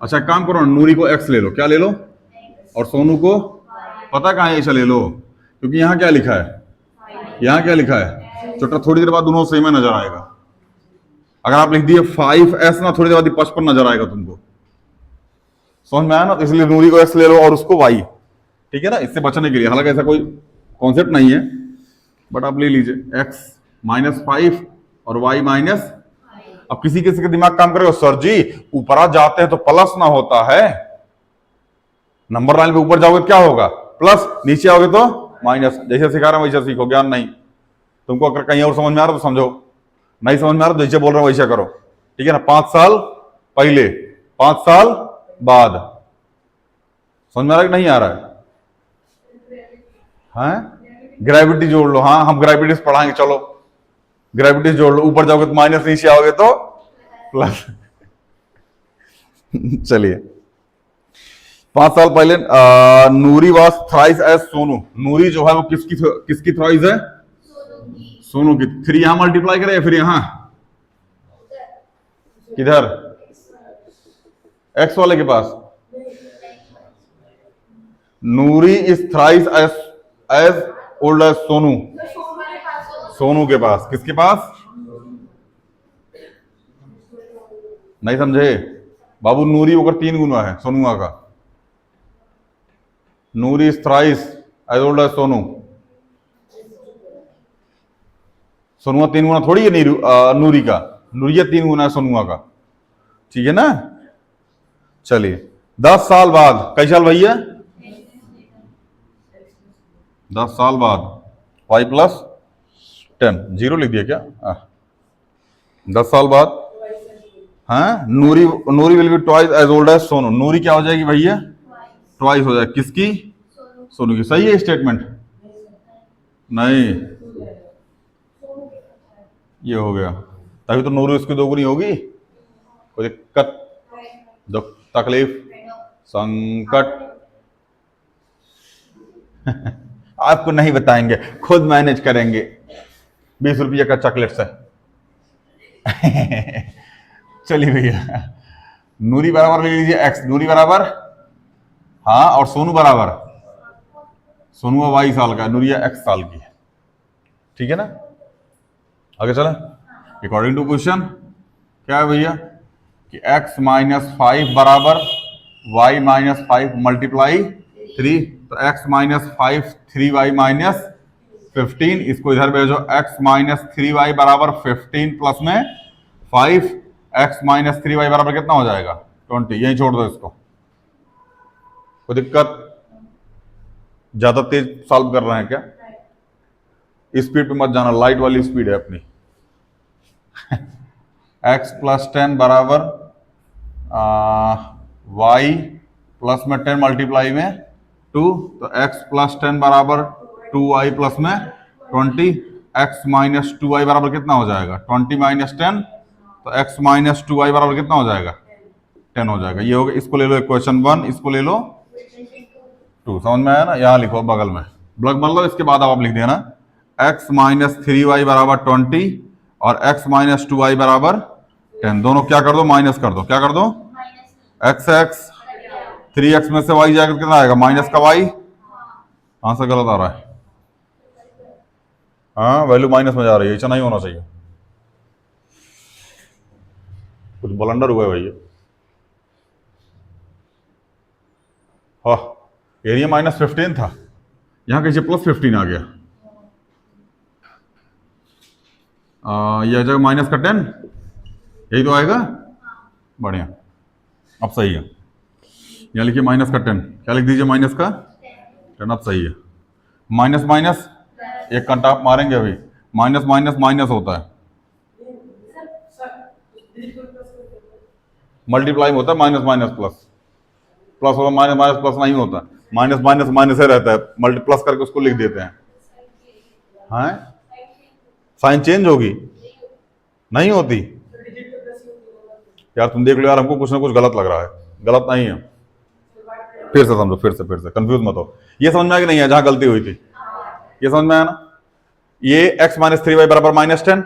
अच्छा काम करो, नूरी को x ले लो, क्या ले लो, और सोनू को पता कहां है, ऐसा ले लो, क्योंकि यहां क्या लिखा है, यहां क्या लिखा है छोटा, थोड़ी देर बाद दोनों सेम में नजर आएगा। अगर आप लिख दिए 5s ना, थोड़ी देर बाद 55 नजर आएगा तुमको, समझ में आया ना। तो इसलिए नूरी को x ले लो और उसको y, ठीक है ना, इससे बचने के लिए। हालांकि ऐसा कोई कॉन्सेप्ट नहीं है, बट आप ले लीजिए x-5 और y-। अब किसी किसी का दिमाग काम करेगा, सर जी ऊपर आ जाते हैं तो प्लस ना होता है, नंबर लाइन पे ऊपर जाओगे तो क्या होगा प्लस, नीचे आओगे तो माइनस। जैसे सिखा रहा हूं वैसे सीखो, ज्ञान नहीं। तुमको अगर कहीं और समझ में आ रहा तो समझो, नहीं समझ में आ रहा तो जैसे बोल रहा हूं वैसे करो, ठीक है ना। 5 साल पहले, 5 साल बाद, समझ में आ रहा है कि नहीं आ रहा है? ग्रेविटी जोड़ लो, हाँ हम ग्रेविटी से पढ़ाएंगे, चलो ग्रेविटी जोड़ लो, ऊपर जाओगे तो माइनस, नीचे आओगे तो प्लस। चलिए 5 साल पहले Noori was thrice as Sonu. नूरी जो है वो किसकी थ्राइस है, सोनू की। 3 यहां मल्टीप्लाई करें या फिर यहां, किधर, एक्स वाले के पास। Noori is thrice as old as Sonu, Sonu के पास, किसके पास, नहीं समझे बाबू, नूरी होकर 3 गुना है सोनुआ का। Noori is thrice as old as Sonu, सोनुआ 3 गुना थोड़ी है नूरी का, नूरिया 3 गुना है सोनुआ का, ठीक है ना। चलिए 10 साल बाद, कई साल भैया, 10 साल बाद 5+10, 0 लिख दिया क्या, 10 साल बाद, हाँ Noori, Noori will be twice as old as Sonu. Noori क्या हो जाएगी भैया, ट्वाइस हो जाएगी, किसकी, सोनू की। सही है स्टेटमेंट, नहीं ये हो गया, तभी तो नूरी उसकी 2 गुनी होगी। कोई दिक्कत, दुख तकलीफ संकट आपको नहीं बताएंगे, खुद मैनेज करेंगे। 20 रुपये का चॉकलेट से। चलिए भैया, नूरी बराबर ले लीजिए x, नूरी बराबर, हाँ और सोनू बराबर, सोनू 22 साल का, नूरिया x साल की है, ठीक है ना। आगे चले, अकॉर्डिंग टू क्वेश्चन क्या है भैया कि x-5 बराबर वाई माइनस 5 मल्टीप्लाई 3, तो x माइनस 5 3y माइनस 15, इसको इधर भेजो, x माइनस 3y बराबर 15 प्लस में 5, x माइनस 3y बराबर कितना हो जाएगा 20। यही छोड़ दो इसको, कोई दिक्कत? ज्यादा तेज सॉल्व कर रहे हैं क्या? स्पीड पे मत जाना, लाइट वाली स्पीड है अपनी। x प्लस 10 बराबर y प्लस में 10 मल्टीप्लाई में 2, तो x प्लस 10 बराबर 2y प्लस में 20, x माइनस 2y बराबर कितना हो जाएगा 20 माइनस 10, तो x माइनस 2y बराबर कितना हो जाएगा 10 हो जाएगा। ये हो गया, इसको ले लो इक्वेशन 1, इसको ले लो 2। समझ में आया ना? यहाँ लिखो बगल में ब्लॉक बन लो, इसके बाद आप लिख देना x माइनस 3y बराबर 20 और x माइनस 2y बराबर 10। दोनों क्या कर दो, माइनस कर दो। क्या कर दो? x 3x में से y जाकर कितना आएगा माइनस का y। कहां से गलत आ रहा है? हाँ, वैल्यू माइनस में जा रही है, ऐसा नहीं होना चाहिए, कुछ ब्लंडर हुआ है भैया। हाँ, एरिया माइनस 15 था, यहाँ कैसे प्लस 15 आ गया? यह जगह माइनस का 10, यही तो आएगा। बढ़िया, अब सही है। यहाँ लिखिए माइनस का 10, क्या लिख दीजिए माइनस का 10, अब सही है। माइनस माइनस एक घंटा आप मारेंगे अभी, माइनस माइनस माइनस होता है, मल्टीप्लाई में होता है माइनस माइनस प्लस, प्लस होगा माइनस माइनस प्लस नहीं होता, माइनस माइनस माइनस ही रहता है, मल्टी प्लस करके उसको लिख देते हैं। हाँ, साइन चेंज होगी? नहीं होती यार, तुम देख लो यार, हमको कुछ ना कुछ गलत लग रहा है। गलत नहीं है, फिर से समझो, फिर से कंफ्यूज मत हो। ये समझ में आया कि नहीं है जहां गलती हुई थी? ये समझ में आया ना? ये x माइनस 3y बराबर माइनस 10,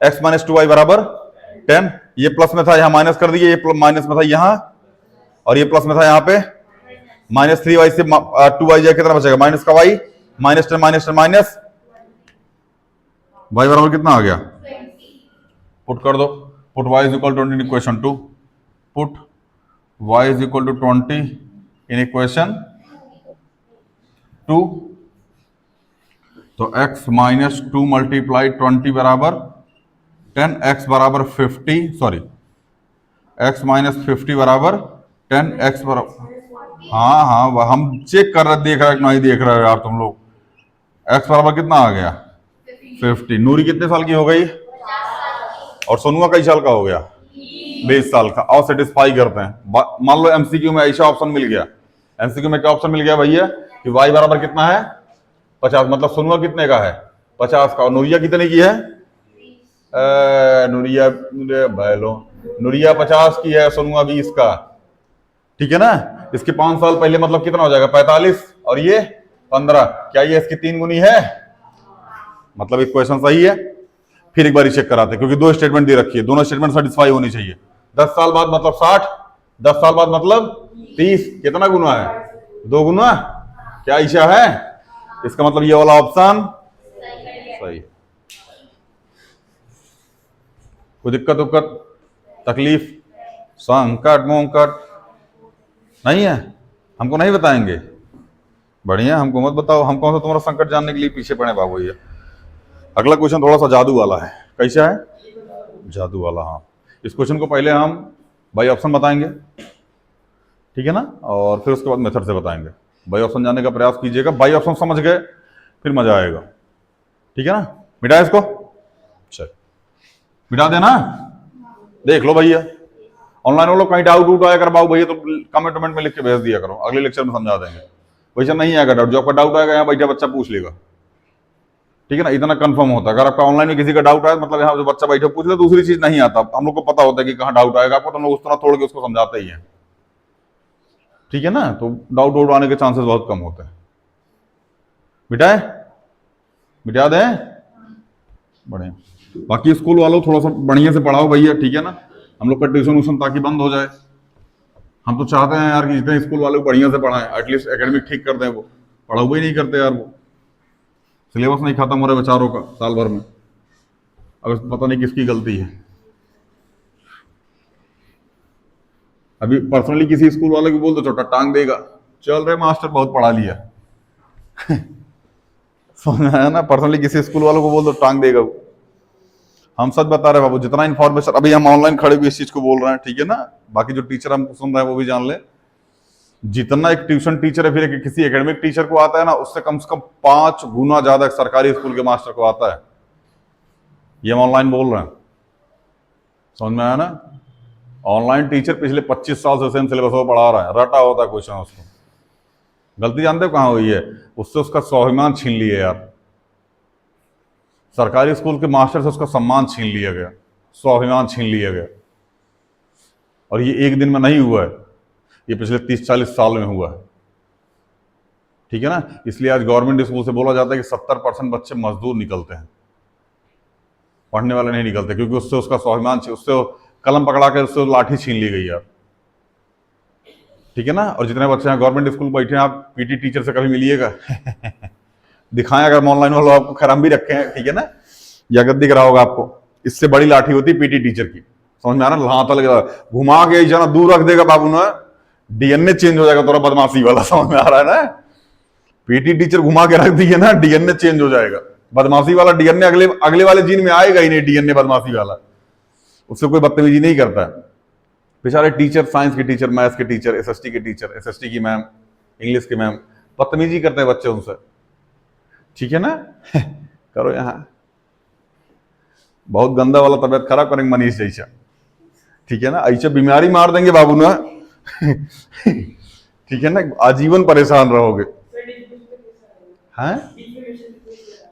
x माइनस 2y बराबर 10, ये प्लस में था यहां माइनस कर दिए, ये माइनस में था यहां, और ये प्लस में था यहां पे। माइनस 3y से 2y जाए कितना बचेगा माइनस का y, minus 10 minus 10 minus y बराबर कितना आ गया? पुट कर दो, put y is equal to 20 in equation 2, put y is equal to 20 in equation 2, तो x माइनस 2 मल्टीप्लाई 20 बराबर 10, x बराबर 50, सॉरी x माइनस 50 बराबर 10, x बराबर, हाँ हाँ हम चेक कर रहे, देख रहे नहीं देख रहे हो यार तुम लोग। x बराबर कितना आ गया 50। नूरी कितने साल की हो गई? और सोनुआ कई साल का हो गया? 20 साल का। और सेटिस्फाई करते हैं। मान लो एमसीक्यू में ऐसा ऑप्शन मिल गया, एमसीक्यू में क्या ऑप्शन मिल गया भैया कि y बराबर कितना है 50, मतलब सोनुआ कितने का है 50 का, और नूरिया कितने की है? नूरिया भैलो, नूरिया 50 की है, सोनुआ 20 का, ठीक है ना? इसके 5 साल पहले मतलब कितना हो जाएगा 45, और ये 15, क्या ये इसकी 3 गुनी है? मतलब इक्वेशन सही है। फिर एक बार चेक कराते, क्योंकि 2 स्टेटमेंट दे रखी है, दोनों स्टेटमेंट सेटिस्फाई होनी चाहिए। 10 साल बाद मतलब 60, 10 साल बाद मतलब 30, कितना गुना है? 2 गुना। क्या ईशा है? इसका मतलब ये वाला ऑप्शन सही। कोई दिक्कत उक्कत तकलीफ संकट मोंकट नहीं है? हमको नहीं बताएंगे? बढ़िया, हमको मत बताओ, हम कौन सा तुम्हारा संकट जानने के लिए पीछे पड़े बाबू। ये अगला क्वेश्चन थोड़ा सा जादू वाला है। कैसा है? जादू वाला। हाँ, इस क्वेश्चन को पहले हम बाई ऑप्शन बताएंगे, ठीक है ना, और फिर उसके बाद मेथड से बताएंगे। बाई ऑप्शन जानने का प्रयास कीजिएगा, बाई ऑप्शन समझ गए फिर मजा आएगा, ठीक है ना? मिटा इसको, चल मिटा देना, देख लो भैया। ऑनलाइन वालों कहीं डाउट उट आया कर बाबू भैया तो कमेंट में लिख के भेज दिया करो, अगले लेक्चर में समझा देंगे। वैसा नहीं आएगा डाउट, जो आपका डाउट आएगा यहाँ बैठा बच्चा पूछ लेगा, ठीक है ना? इतना कंफर्म होता है। अगर आपका ऑनलाइन में किसी का डाउट आया मतलब यहाँ जो बच्चा बैठा पूछ ले, दूसरी चीज नहीं आता, हम लोग को पता होता है कि कहाँ डाउट आएगा आपको, तो हम लोग उस तरह तोड़ के उसको समझाते ही हैं, ठीक है ना? तो डाउट वाउट आने के चांसेस बहुत कम होते हैं। मिटाए, मिटा दें, बढ़िया। बाकी स्कूल वालों थोड़ा सा बढ़िया से पढ़ाओ भैया, ठीक है ना? हम लोग का ट्यूशन व्यूशन ताकि बंद हो जाए। हम तो चाहते हैं यार कि जितने स्कूल वाले बढ़िया से पढ़ाएं, एटलीस्ट एकेडमिक ठीक कर दें। वो पढ़ा हुआ ही नहीं करते यार, वो सिलेबस नहीं खत्म हो रहा बेचारों का साल भर में। अब पता नहीं किसकी गलती है। अभी पर्सनली किसी स्कूल वाले को बोल दो छोटा टांग देगा, चल रहे मास्टर बहुत पढ़ा लिया। समझ में आया ना? पर्सनली किसी स्कूल वालों को बोल दो टांग देगा वो। हम सच बता रहे हैं बाबू, जितना इन्फॉर्मेशन अभी हम ऑनलाइन खड़े भी इस चीज को बोल रहे हैं, ठीक है ना, बाकी जो टीचर हम सुन रहे हैं वो भी जान ले, जितना एक ट्यूशन टीचर है फिर किसी एकेडमिक टीचर को आता है ना, उससे कम से कम 5 गुना ज्यादा एक सरकारी स्कूल के मास्टर को आता है। ये हम ऑनलाइन बोल रहे हैं, समझ में आया ना? ऑनलाइन टीचर पिछले 25 साल से सेम सिलेबस को पढ़ा रहा है, रटा होता है क्वेश्चन उसको। गलती जानते हो कहाँ हुई है? उससे उसका स्वाभिमान छीन लिया यार। सरकारी स्कूल के मास्टर से उसका सम्मान छीन लिया गया, स्वाभिमान छीन लिया गया। और ये एक दिन में नहीं हुआ है, ये पिछले 30-40 साल में हुआ है, ठीक है ना? इसलिए आज गवर्नमेंट स्कूल से बोला जाता है कि 70% बच्चे मजदूर निकलते हैं, पढ़ने वाले नहीं निकलते, क्योंकि उससे उसका स्वाभिमान, उससे कलम पकड़ा कर उससे लाठी छीन ली गई यार, ठीक है ना? और जितने बच्चे हैं गवर्नमेंट स्कूल बैठे हैं, आप पीटी टीचर से कभी मिलिएगा। दिखाएं अगर ऑनलाइन वालों आपको, खैर हम भी रखे हैं, ठीक है ना, या अगर दिख रहा होगा आपको, इससे बड़ी लाठी होती है पीटी टीचर की, समझ में आ रहा? हाथ लगा घुमा के जाना दूर रख देगा बाबू ना, डीएनए चेंज हो जाएगा थोड़ा बदमाशी वाला, समझ में आ रहा है ना? पीटी टीचर घुमा के रख दिए ना, डीएनए चेंज हो जाएगा, बदमाशी वाला डीएनए अगले वाले जीन में आएगा ही नहीं, डीएनए बदमाशी वाला, उससे कोई बदतमीजी नहीं करता है। बेचारे टीचर, साइंस के टीचर, मैथ्स के टीचर, एसएसटी के टीचर, एसएसटी की मैम, इंग्लिश के मैम, बदतमीजी करते हैं बच्चे उनसे, ठीक है ना? करो यहाँ बहुत गंदा वाला तबियत खराब करेंगे मनीष जैसा, ठीक है ना? ऐसे बीमारी मार देंगे बाबू ना। ठीक है ना? आजीवन परेशान रहोगे। हैं?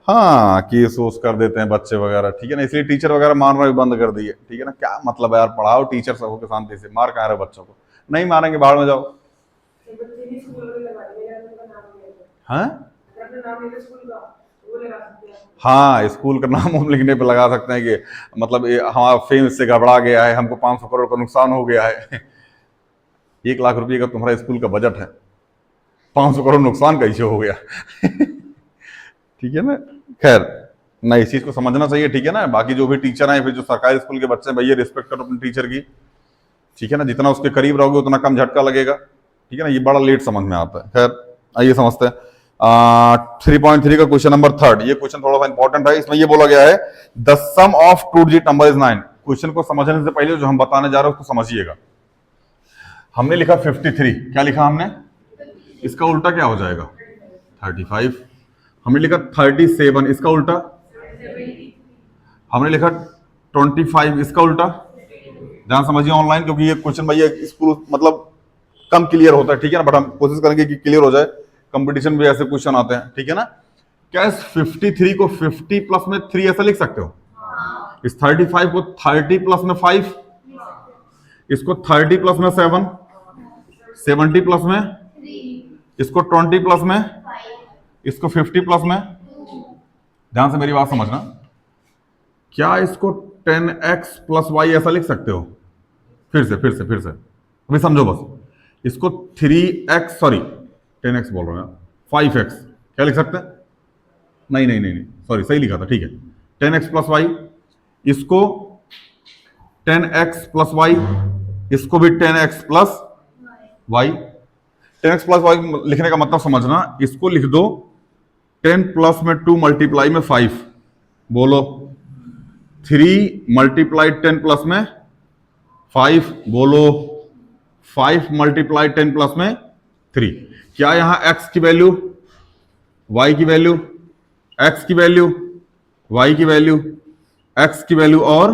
हाँ, केस वोस कर देते हैं बच्चे वगैरह, ठीक है ना? इसलिए टीचर वगैरह मारना भी बंद कर दिए, ठीक है ना? क्या मतलब है यार, पढ़ाओ टीचर सब के शांति से, मार कहाँ रहे बच्चों को? नहीं मारेंगे, बाहर में जाओ। हाँ हाँ, स्कूल का नाम हम लिखने पे लगा सकते हैं कि मतलब हमारा फेम इससे गड़बड़ा गया है, हमको 500 करोड़ का नुकसान हो गया है। 1 लाख रुपए का तुम्हारा स्कूल का बजट है, 500 करोड़ नुकसान कैसे हो गया? ठीक है ना? खैर ना, इस चीज को समझना चाहिए, ठीक है ना? बाकी जो भी टीचर हैं, फिर जो सरकारी स्कूल के बच्चे हैं, भैया रिस्पेक्ट करो अपने टीचर की, ठीक है ना? जितना उसके करीब रहोगे उतना कम झटका लगेगा, ठीक है ना? ये बड़ा लेट समझ में आता है। खैर आइए समझते हैं 3.3 का क्वेश्चन नंबर 3। ये क्वेश्चन थोड़ा सा इंपॉर्टेंट है। इसमें ये बोला गया है the sum of 2 digit number is 9। Question को समझने से पहले जो हम बताने जा रहे हैं उसको समझिएगा। हमने लिखा 53, क्या लिखा हमने? इसका उल्टा क्या हो जाएगा? 35। हमने लिखा 37, इसका उल्टा? हमने लिखा 25, इसका उल्टा? ध्यान समझिए ऑनलाइन, क्योंकि ये क्वेश्चन भैया स्कूल मतलब कम क्लियर होता है, ठीक है ना? बट हम कोशिश करेंगे कि क्लियर हो जाए, कंपटीशन में ऐसे क्वेश्चन आते हैं, ठीक है ना? क्या इस 53 को 50 प्लस में 3 ऐसा लिख सकते हो? इस 35 को 30 प्लस में 5, इसको 30 प्लस में 7, 70 प्लस में, इसको 20 प्लस में, इसको 50 प्लस में। ध्यान से मेरी बात समझना, क्या इसको 10x प्लस y ऐसा लिख सकते हो? फिर से अभी समझो बस। इसको 3x, सॉरी 10x बोल रहे हैं, 5x क्या लिख सकते हैं? नहीं, सॉरी सही लिखा था, ठीक है। 10x प्लस y, इसको 10x प्लस y, इसको भी 10x plus y। 10x plus y लिखने का मतलब समझना, इसको लिख दो 10 प्लस में 2 मल्टीप्लाई में 5, बोलो 3 मल्टीप्लाई 10 प्लस में 5, बोलो 5 मल्टीप्लाई 10 प्लस में 3। क्या यहां x की वैल्यू, y की वैल्यू, x की वैल्यू, y की वैल्यू, x की वैल्यू, और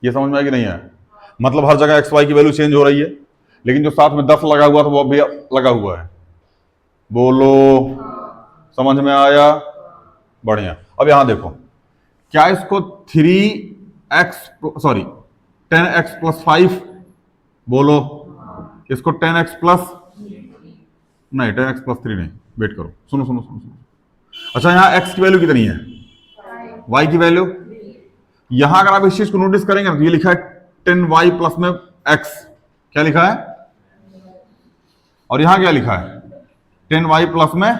ये समझ में आया कि नहीं आया? मतलब हर जगह x y की वैल्यू चेंज हो रही है, लेकिन जो साथ में 10 लगा हुआ था वो भी लगा हुआ है, बोलो समझ में आया? बढ़िया। अब यहां देखो, क्या इसको 10x प्लस 5, बोलो इसको 10x प्लस, नहीं 10x प्लस 3 नहीं, वेट करो, सुनो। अच्छा यहां x की वैल्यू कितनी है? y की वैल्यू। यहां अगर आप इस चीज को नोटिस करेंगे तो ये लिखा है 10y प्लस में x, क्या लिखा है? और यहां क्या लिखा है? 10y प्लस में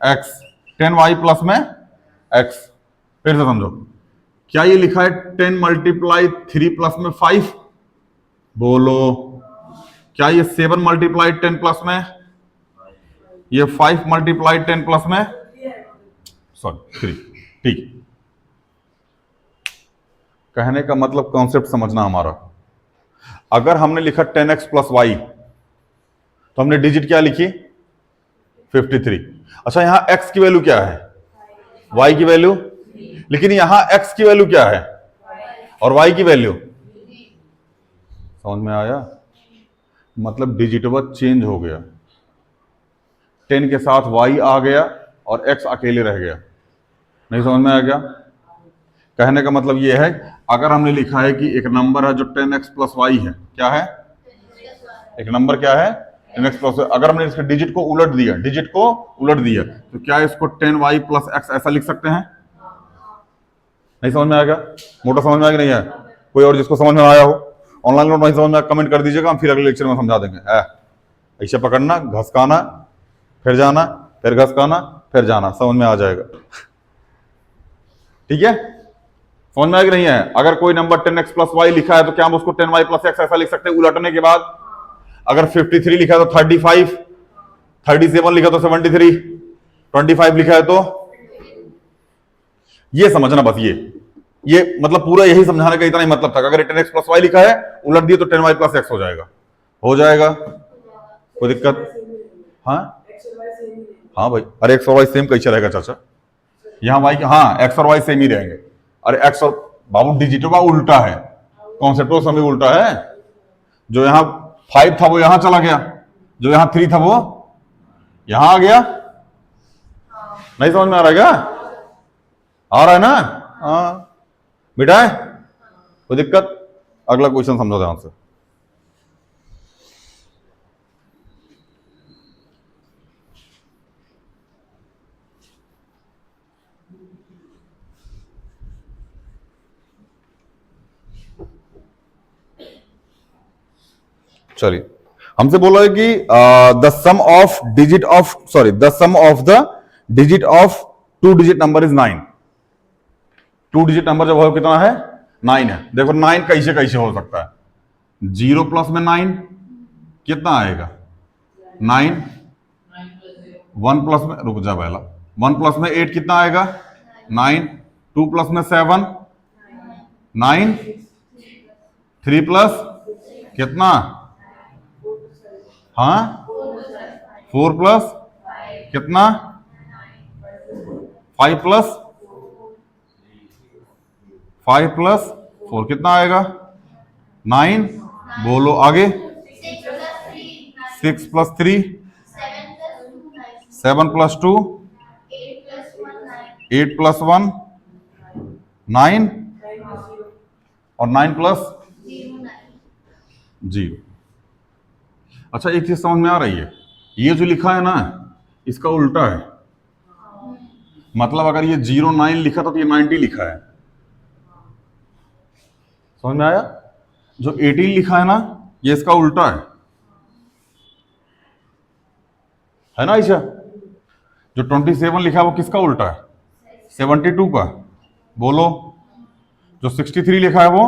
x, 10y प्लस में x। फिर से समझो, क्या ये लिखा है 10 मल्टीप्लाई 3 प्लस में 5? बोलो, क्या ये 7 मल्टीप्लाइड 10 प्लस में, ये 5 मल्टीप्लाइड 10 प्लस में, सॉरी 3। ठीक, कहने का मतलब कॉन्सेप्ट समझना हमारा। अगर हमने लिखा 10x प्लस वाई, तो हमने डिजिट क्या लिखी 53। अच्छा, यहां x की वैल्यू क्या है, y की वैल्यू, लेकिन यहां x की वैल्यू क्या है और y की वैल्यू, समझ में आया? मतलब डिजिटवा चेंज हो गया, 10 के साथ y आ गया और x अकेले रह गया। नहीं समझ में आ गया? कहने का मतलब यह है, अगर हमने लिखा है कि एक नंबर है जो 10x प्लस वाई है, क्या है, एक नंबर क्या है 10x प्लस, अगर हमने इसके डिजिट को उलट दिया, डिजिट को उलट दिया, तो क्या इसको 10y प्लस x ऐसा लिख सकते हैं? नहीं समझ में आ गया? मोटा समझ में आ गया नहीं है? कोई और जिसको समझ में आया हो, ऑनलाइन नोट नहीं समझ में कमेंट कर दीजिएगा, हम फिर अगले लेक्चर में समझा देंगे। ऐसे पकड़ना, घसकाना, फिर जाना, फिर घसकाना, फिर जाना, समझ में आ जाएगा। ठीक है, समझ में आ गया नहीं है? अगर कोई नंबर 10x प्लस वाई लिखा है तो क्या हम उसको 10y प्लस x ऐसा लिख सकते हैं उलटने के बाद? अगर 53 लिखा है तो 35, 37 लिखा तो 73, 25 लिखा है तो, ये समझना बस, ये मतलब पूरा यही समझाने का इतना ही मतलब था। अगर 10x प्लस वाई लिखा है, उलट दिए तो 10y प्लस x हो जाएगा। हो जाएगा, कोई दिक्कत? हाँ हाँ भाई, अरे x और y सेम कैसे रहेगा चाचा? यहाँ y, हाँ x और y सेम ही रहेंगे। अरे x और बाबू डिजिटवा उल्टा है, कॉन्सेप्ट समय उल्टा है। जो यहाँ 5 था वो यहां चला गया, जो यहाँ 3 था वो यहां आ गया। नहीं समझ में आ रहा है क्या? आ रहा है ना? हाँ बेटा है, कोई दिक्कत? अगला क्वेश्चन समझो ध्यान से। चलिए, हमसे बोला है कि the sum of digit of, sorry, the sum of the digit of 2 digit number is 9। 2 digit number जब हो कितना है, 9 है। देखो 9 कैसे कैसे हो सकता है, 0 प्लस में 9 कितना आएगा 9, 1 प्लस में, रुक जा पहला, 1 प्लस में 8 कितना आएगा 9, 2 प्लस में 7 9, 3 प्लस कितना, हाँ 4 प्लस कितना, 5 प्लस 5 प्लस 4 कितना आएगा 9। बोलो आगे, 6 प्लस 3 7 प्लस 2 8 प्लस 1 9 और 9 प्लस 0। अच्छा, एक चीज समझ में आ रही है, ये जो लिखा है ना इसका उल्टा है। मतलब अगर ये 09 लिखा था तो ये 90 लिखा है। समझ में आया? जो 18 लिखा है ना ये इसका उल्टा है ना ईशा? जो 27 लिखा है वो किसका उल्टा है, 72 का। बोलो, जो 63 लिखा है वो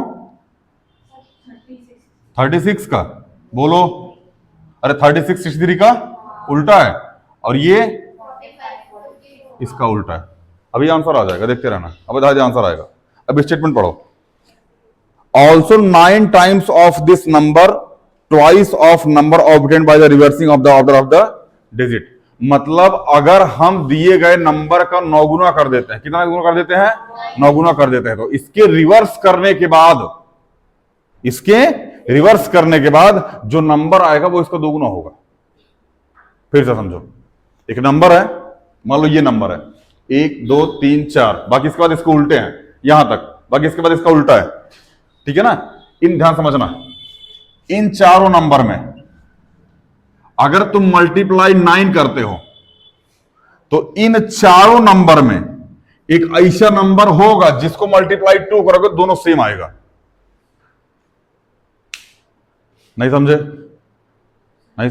36 का। बोलो, अरे 36 63 का उल्टा है, और ये इसका उल्टा है। अभी आंसर आ जाएगा, देखते रहना, अब आंसर आएगा। अब स्टेटमेंट पढ़ो, also 9 times of this number twice of number obtained by the reversing of the order of the digit. मतलब अगर हम दिए गए नंबर का 9 गुना कर देते हैं, कितना गुना कर देते हैं, 9 गुना कर देते हैं, तो इसके रिवर्स करने के बाद, इसके रिवर्स करने के बाद जो नंबर आएगा वो इसका 2 गुना होगा। फिर से समझो, एक नंबर है, मान लो ये नंबर है 1 2 3 4, बाकी इसके बाद इसको उल्टे हैं यहां तक, बाकी इसके बाद इसका उल्टा है, ठीक है ना? इन ध्यान समझना, इन चारों नंबर में अगर तुम मल्टीप्लाई 9 करते हो तो इन चारों नंबर में एक ऐसा नंबर होगा जिसको मल्टीप्लाई 2 करोगे दोनों सेम आएगा। नहीं समझे? नहीं,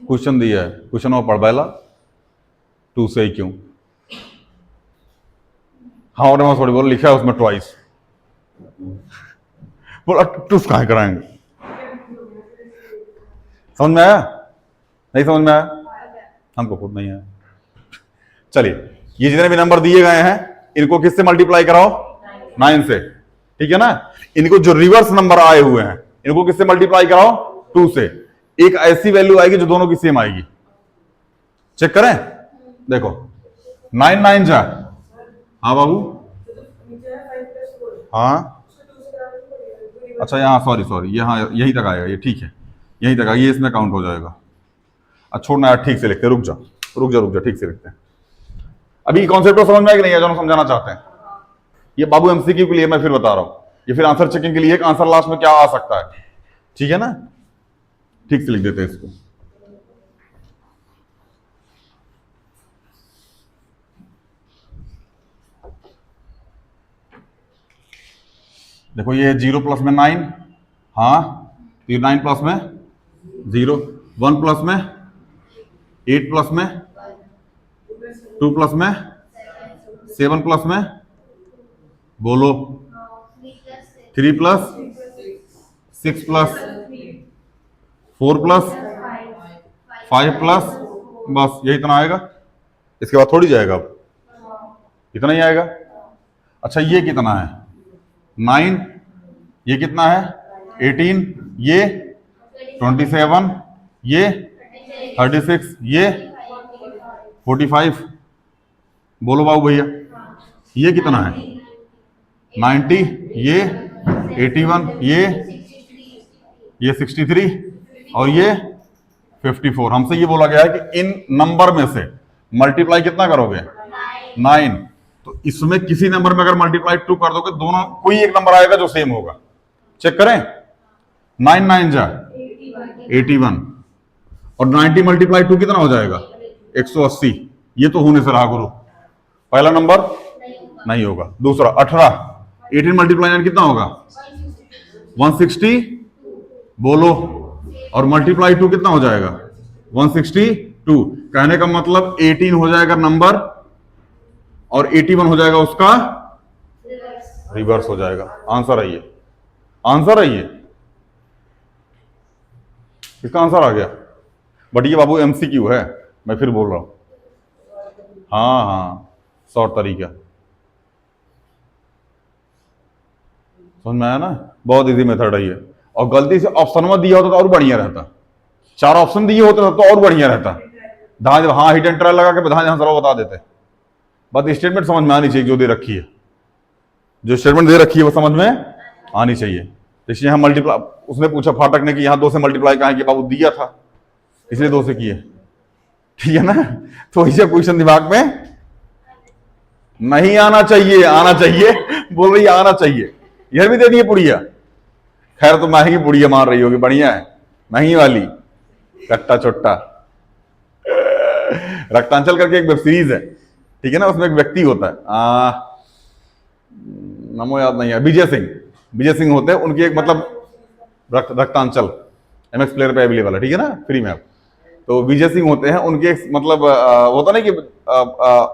क्वेश्चन दिया है, क्वेश्चन वो पढ़ बैला 2 से ही क्यों, हाँ और मैं थोड़ी बोल लिखा है उसमें ट्वाइस। बोला टूस कहाँ कराएंगे? समझ में आया? नहीं समझ में आया? हमको खुद नहीं आया। चलिए, ये जितने भी नंबर दिए गए हैं इनको किससे मल्टीप्लाई कराओ? 9 से, ठीक है ना। इनको जो रिवर्स नंबर आए हुए हैं इनको किससे मल्टीप्लाई कराओ? 2 से। एक ऐसी वैल्यू आएगी जो दोनों की सेम आएगी। चेक करें, देखो 9 9 जा। हाँ बाबू, हाँ अच्छा यहाँ सॉरी यहाँ यहीं तक आएगा, ये ठीक है, यहीं तक आएगा, ये इसमें काउंट हो जाएगा। अच्छा छोड़ना यार, ठीक से लिखते, रुक जा ठीक से लिखते हैं। अभी कॉन्सेप्ट को समझ में आया कि नहीं है जो हम समझाना चाहते हैं? ये बाबू एमसीक्यू के लिए मैं फिर बता रहा हूं, ये फिर आंसर चेकिंग के लिए एक आंसर लास्ट में क्या आ सकता है, ठीक है ना। ठीक से लिख देते हैं इसको। देखो ये 0 प्लस में 9, हाँ तो ये 9 प्लस में 0, 1 प्लस में 8 प्लस में 2 प्लस में 7 प्लस में बोलो 3 प्लस 6 प्लस 4 प्लस 5 प्लस, बस यही इतना आएगा, इसके बाद थोड़ी जाएगा, अब इतना ही आएगा। अच्छा ये कितना है? 9, ये कितना है? 18, ये 27, ये 36, ये 45, बोलो बाबू भैया ये कितना है? 90, ये 81, ये 63 और ये 54। हमसे ये बोला गया है कि इन नंबर में से मल्टीप्लाई कितना करोगे? 9। तो इसमें किसी नंबर में अगर मल्टीप्लाई 2 कर दोगे, दोनों कोई एक नंबर आएगा जो सेम होगा। चेक करें, 9 9 जा 81 और 90 मल्टीप्लाई 2 कितना हो जाएगा? 180। ये तो होने से रहा गुरु, पहला नंबर नहीं होगा। दूसरा 18, 18 मल्टीप्लाई 9 कितना होगा? 160, बोलो, और मल्टीप्लाई 2 कितना हो जाएगा? 162। कहने का मतलब 18 हो जाएगा नंबर और 81 हो जाएगा उसका रिवर्स हो जाएगा। आंसर है ये, आंसर है ये, इसका आंसर आ गया। बट ये बाबू एमसीक्यू है, मैं फिर बोल रहा हूं। हाँ शॉर्ट तरीका समझ में आया ना, बहुत इजी मेथड है ये। और गलती से ऑप्शन में दिया होता तो और बढ़िया रहता, 4 ऑप्शन दिए होते तो और बढ़िया रहता। जहां हाँ हिट एंड ट्रायल लगा के जहां जहां बता देते। बस स्टेटमेंट समझ में आनी चाहिए, जो दे रखी है, जो स्टेटमेंट दे रखी है वो समझ में आनी चाहिए। इसलिए हम मल्टीप्लाई, उसने पूछा फाटक ने कि यहाँ 2 से मल्टीप्लाई कहा कि बाबू दिया था इसलिए 2 से किए, ठीक है ना। तो इसे क्वेश्चन दिमाग में नहीं आना चाहिए, आना चाहिए, बोल रही आना चाहिए। यह भी दे दिए पुड़िया, खैर तो महंगी पुड़िया मार रही होगी, बढ़िया है, महंगी वाली कट्टा चोट्टा। रक्तांचल करके एक वेब सीरीज है, ठीक है ना, उसमें एक व्यक्ति होता है, नामो याद नहीं है, विजय सिंह होते हैं, उनकी एक मतलब रक्तांचल एमएक्स प्लेयर पे अवेलेबल है, ठीक है ना, फ्री में। तो विजय सिंह होते हैं, उनके एक मतलब होता नहीं कि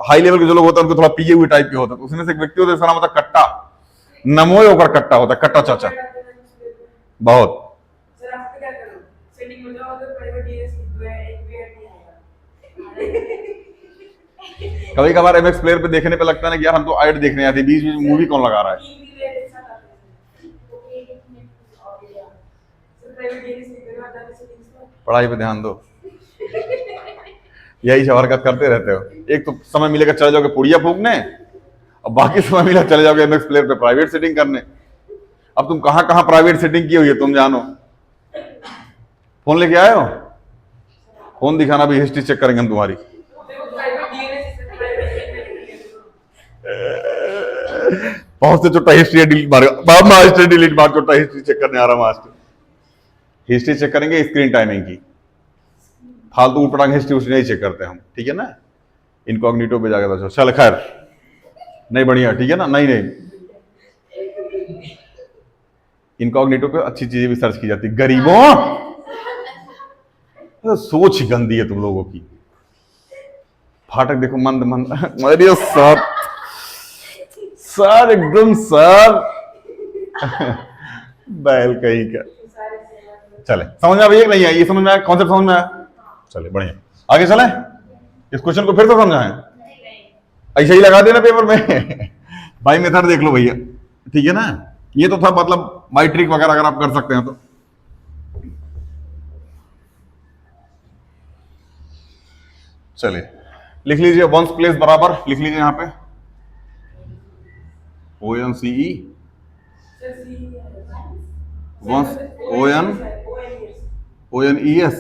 हाई लेवल के जो लोग होते हैं उनको थोड़ा पिए हुए टाइप के होते हैं। तो उसमें से एक व्यक्ति होता है, इसका नाम होता है कट्टा, नमोय होकर कट्टा होता है, कट्टा चाचा बहुत। कभी कभार एमएक्स प्लेयर पे देखने पे लगता है ना कि यार हम तो ऐड देखने आते, बीच बीच मूवी कौन लगा रहा है। पढ़ाई पे ध्यान दो, यही सब हरकत करते रहते हो। एक तो समय मिलेगा चले जाओगे पुड़िया फूकने, और बाकी समय मिलेगा चले जाओगे एमएक्स प्लेयर पे प्राइवेट सेटिंग करने। अब तुम कहां कहां प्राइवेट सेटिंग की हुई है तुम जानो। फोन लेके आए हो, फोन दिखाना, भी हिस्ट्री चेक करेंगे हम तुम्हारी। बहुत से छोटा हिस्ट्री डिलीट मार, हिस्ट्री डिलीट मार, छोटा हिस्ट्री चेक करने आ रहा मास्टर। हिस्ट्री चेक करेंगे स्क्रीन टाइमिंग की, फालतू उठपटांग हिस्ट्री उसे नहीं चेक करते हम, ठीक है ना। इनकॉग्निटो पे जाकर तो चल, खैर नहीं बढ़िया, ठीक है ना। नहीं इनकॉग्निटो पे अच्छी चीजें भी सर्च की जाती। गरीबों तो सोच ही गंदी है तुम लोगों की। फाटक देखो मंद मंद, अरे सर एकदम सर बैल कहीं का। चले, समझ में आ भैया नहीं आई? ये समझ में आया? कॉन्सेप्ट समझ में आया? चले बढ़िया, आगे चले। इस क्वेश्चन को फिर से समझाएं, ऐसा ही लगा देना पेपर में। भाई मेथड देख लो भैया, ठीक है ना? ये तो था मतलब बाई ट्रिक वगैरह अगर आप कर सकते हैं तो। चलिए लिख लीजिए, वंस प्लेस बराबर लिख लीजिए यहां पे ONCE, once ONES,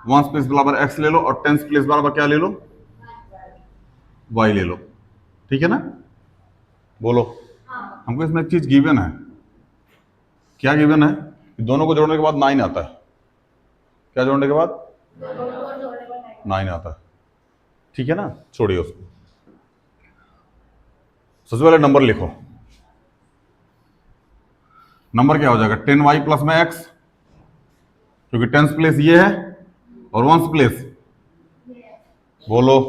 ones place बराबर x ले लो और टेंस प्लेस बराबर क्या ले लो? y ले लो, ठीक है ना? बोलो। हमको इसमें एक चीज गिवन है। क्या गिवन है? दोनों को जोड़ने के बाद 9 आता है। क्या जोड़ने के बाद? 9 आता है, ठीक है ना? छोड़िए उसको, सबसे पहले नंबर लिखो। नंबर क्या हो जाएगा? 10y प्लस में x, क्योंकि टेंस प्लेस ये है और वंस प्लेस, बोलो।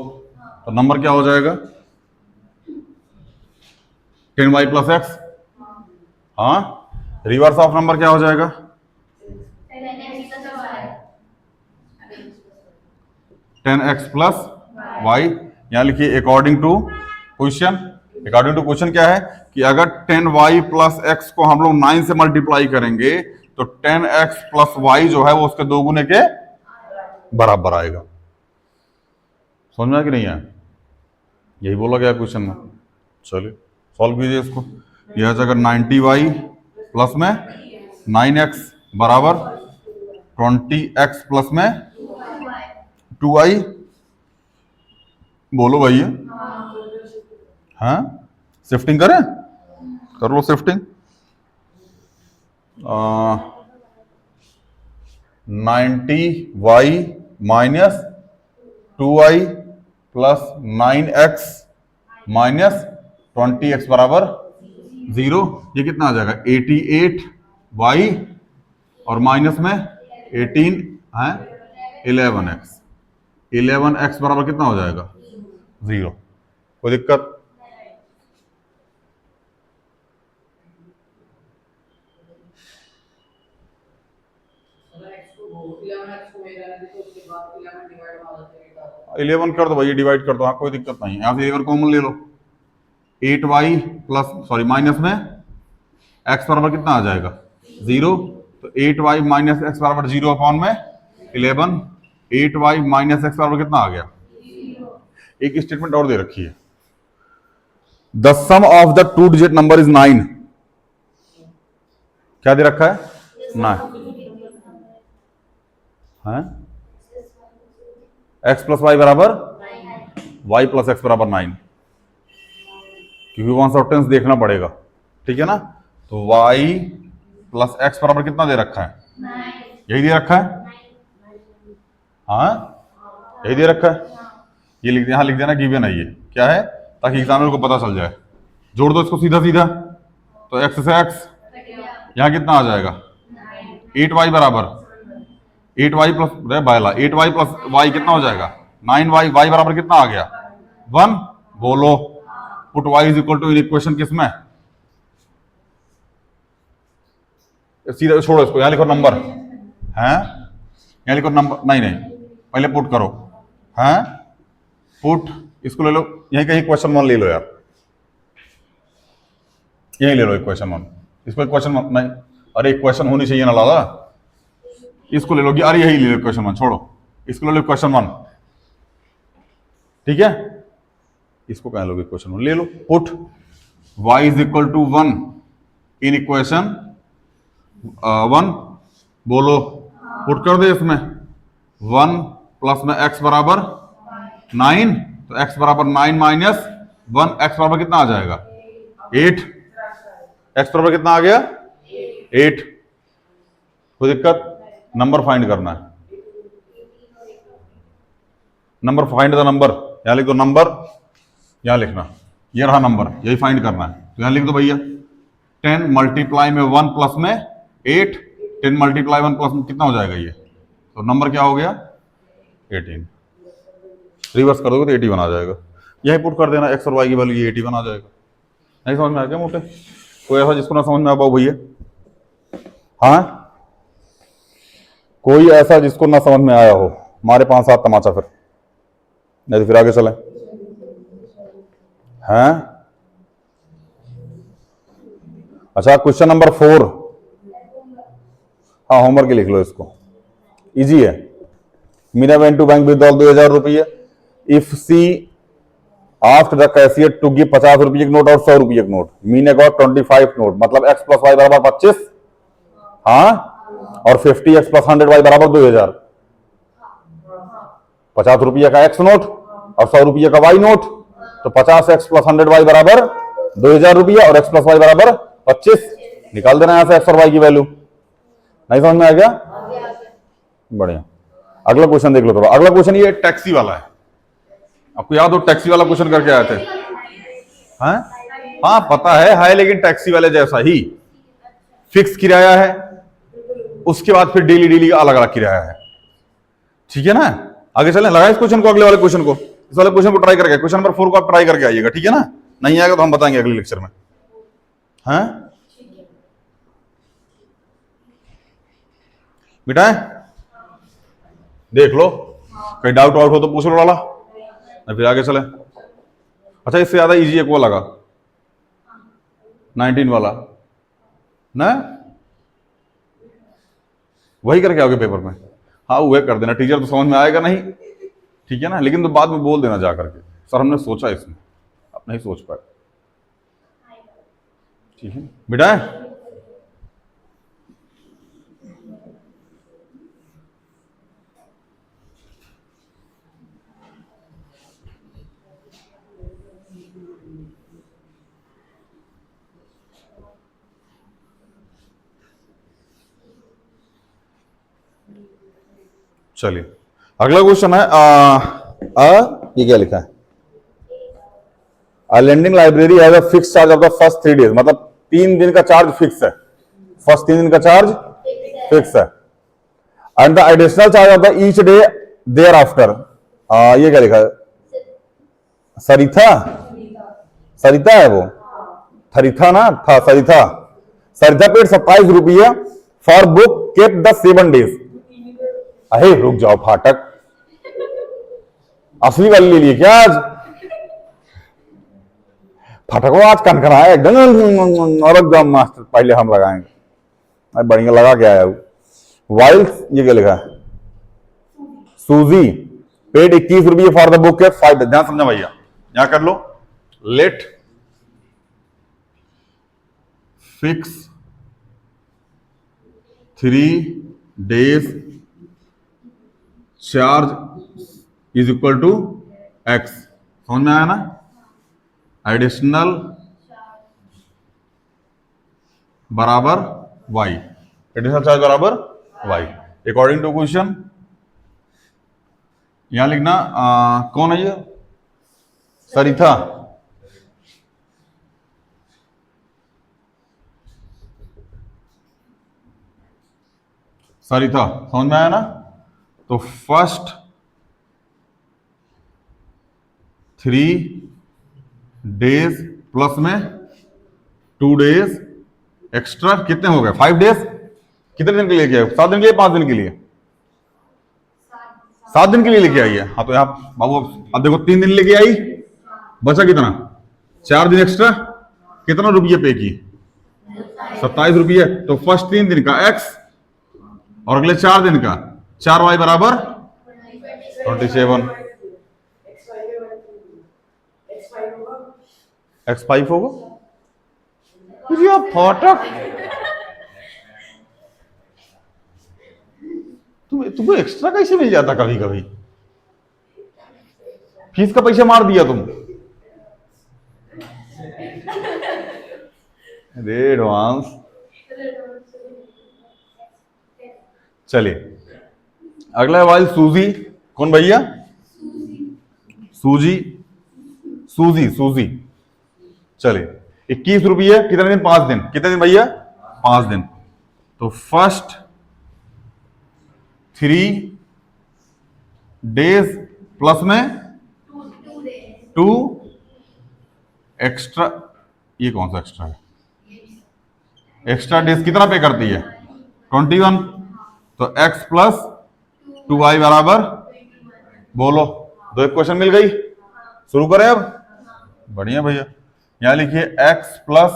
तो नंबर क्या हो जाएगा? 10y plus x। हाँ, रिवर्स ऑफ नंबर क्या हो जाएगा? 10x plus y। यहां लिखिए according to question. According to question क्या है कि अगर 10y प्लस x को हम लोग 9 से मल्टीप्लाई करेंगे तो 10x प्लस y जो है वो उसके 2 गुने के बराबर आएगा। समझ में आया कि नहीं आया? यही बोला गया क्वेश्चन में। चलिए सॉल्व कीजिए इसको। यह जगह 90y प्लस में 9x बराबर 20x प्लस में 2y। बोलो भैया। हाँ, शिफ्टिंग करें? कर लो shifting. 90y minus 2y plus 9x minus 20x बराबर 0। ये कितना आ जाएगा? 88y और माइनस में 18 है 11x। 11x बराबर कितना हो जाएगा? 0। कोई दिक्कत? इलेवन कर दो भाई, डिवाइड कर दो। हाँ कोई दिक्कत नहीं, यहां से 11 कॉमन ले लो। 8y प्लस सॉरी माइनस में x बराबर कितना आ जाएगा? 0। तो 8y माइनस एक्स बराबर 0 अपॉन में 11। 8y माइनस एक्स बराबर कितना आ गया? एक स्टेटमेंट और दे रखी है, the sum of the two digit number is 9। क्या दे रखा है? 9 है। x प्लस वाई बराबर y प्लस एक्स बराबर 9, क्योंकि वहां से टेंस देखना पड़ेगा, ठीक है ना? तो y प्लस एक्स बराबर कितना दे रखा है? यही दे रखा है। हाँ यही दे रखा है। ये लिख यहां लिख देना गिवन है। ये क्या है? ताकि एग्जामिनर को पता चल जाए। जोड़ दो इसको सीधा सीधा, तो x से x यहां कितना आ जाएगा? 8y बराबर 8y प्लस बायला 8y प्लस y कितना हो जाएगा? 9y। y बराबर कितना आ गया? 1। बोलो। Put y is equal to in equation किसमें? सीधा छोड़ो इसको, यहां लिखो नंबर है। यहां लिखो नंबर, नहीं नहीं पहले पुट करो। है पुट, इसको ले लो, यहीं कहीं क्वेश्चन 1 ले लो यार, यहीं ले लो इक्वेशन 1। इसको इक्वेशन नहीं, अरे इक्वेशन होनी चाहिए ना लाला। इसको ले लो, अरे यही ले लो क्वेश्चन 1, छोड़ो इसको ले लो क्वेश्चन 1, ठीक है? इसको कह लोगे क्वेश्चन 1 ले लो। Put y is equal to 1 in equation 1। बोलो पुट कर दे इसमें 1 प्लस में x बराबर 9। तो x बराबर 9 माइनस 1, x बराबर कितना आ जाएगा? 8। x बराबर कितना आ गया? 8। कोई दिक्कत? नंबर फाइंड करना है। नंबर फाइंड द नंबर, यहां लिख दो नंबर, यहां लिखना ये रहा नंबर, यही फाइंड करना है। तो यहां लिख दो भैया 10 मल्टीप्लाई में 1 प्लस में 8। 10 मल्टीप्लाई 1 प्लस में कितना हो जाएगा ये? तो नंबर क्या हो गया? 18। रिवर्स कर दोगे तो 81 आ जाएगा। यही पुट कर देना, x और y की वैल्यू ये 81 आ जाएगा। नहीं समझ में आ गया मोटे? कोई ऐसा जिसको ना समझ में आ पाओ भैया? हाँ, कोई ऐसा जिसको ना समझ में आया हो हमारे 5-7 तमाचा, फिर नहीं तो फिर आगे चले। हैं? अच्छा, क्वेश्चन नंबर 4, हाँ होमवर्क लिख लो इसको, इजी है। Meena went to bank with 2000 रुपये। If she asked the cashier to give 50 रुपये का नोट और 100 रुपये का नोट, मीने गॉट 25 नोट, मतलब x प्लस वाई बराबर 25, हाँ, और 50x प्लस 100y बराबर 2000। 50 रुपये का x नोट और 100 रुपये का y नोट, तो 50x प्लस 100y बराबर 2000 रुपये और x प्लस वाई बराबर 25। निकाल देना यहां से x और y की वैल्यू। नहीं समझ में आ गया? बढ़िया। अगला क्वेश्चन देख लो थोड़ा। अगला क्वेश्चन ये टैक्सी वाला है, आपको याद हो टैक्सी वाला क्वेश्चन करके आए थे? हाँ हाँ पता है, लेकिन टैक्सी वाले जैसा ही फिक्स किराया है, उसके बाद फिर डेली डेली अलग अलग किराया है, ठीक है ना। आगे चलें, लगाए इस क्वेश्चन को, अगले वाले क्वेश्चन को, इस वाले क्वेश्चन को ट्राई करके, क्वेश्चन नंबर 4 को आप ट्राई करके आइएगा, ठीक है ना। नहीं आएगा तो हम बताएंगे अगले लेक्चर में। हाँ बेटा देख लो, कहीं डाउट वाउट हो तो पूछ लो वाला, फिर आगे चले। अच्छा, इससे ज्यादा इजी एक वो लगा 19 वाला ना, वही करके आओगे पेपर में। हाँ वह कर देना, टीचर तो समझ में आएगा नहीं, ठीक है ना, लेकिन तो बाद में बोल देना जा करके, सर हमने सोचा इसमें, आप नहीं सोच पाए, ठीक है बेटा। चलिए अगला क्वेश्चन है, ये क्या लिखा है, lending library has a fix charge of the first 3 days, मतलब 3 दिन का चार्ज फिक्स है, फर्स्ट 3 दिन का चार्ज फिक्स है, and the additional charge of the each day thereafter, ये क्या लिखा है, सरिता, सरिता है वो, थरिथा ना था, सरिता, सरिता पेड 27 रुपये for book kept the 7 days. अरे रुक जाओ फाटक, असली वाली ले लिए क्या आज? फाटक वो आज कनकना है एकदम, और एकदम मास्टर पहले हम लगाएंगे, बढ़िया लगा के आया। वाइल्स, ये क्या लिखा है, सूजी पेड 21 रुपये फॉर द बुक के 5 डेज। ध्यान समझा भैया, यहां कर लो, let fix 3 days charge is equal to x, समझ में आया ना। एडिशनल बराबर वाई, एडिशनल चार्ज बराबर वाई अकॉर्डिंग टू क्वेश्चन। यहां लिखना कौन है ये, सरिता, सरिता, समझ में आया ना। तो फर्स्ट 3 डेज प्लस में 2 डेज एक्स्ट्रा, कितने हो गए 5 डेज। कितने दिन के लिए किया, 7 दिन के लिए, 5 दिन के लिए, 7 दिन के लिए लेके आई है। हाँ तो यहां बाबू अब देखो 3 दिन लेके आई, बचा कितना, 4 दिन एक्स्ट्रा, कितना रुपये पे की, 27 रुपये। तो फर्स्ट 3 दिन का x और अगले 4 दिन का 4y बराबर 27, x5 होगा। फाटक, तुम्हें एक्स्ट्रा कैसे मिल जाता कभी कभी, फीस का पैसा मार दिया तुम, एडवांस। चलिए अगला है वाइल सूजी, कौन भैया, सूजी, सूजी, सूजी। चलिए 21 रुपये, कितने दिन, 5 दिन, कितने दिन भैया, 5 दिन। तो फर्स्ट 3 डेज प्लस में 2 एक्स्ट्रा, ये कौन सा एक्स्ट्रा है, एक्स्ट्रा डेज कितना पे करती है, 21। तो x प्लस 2y बराबर, बोलो, दो इक्वेशन मिल गई। शुरू करें अब। बढ़िया भैया, यहां लिखिए x प्लस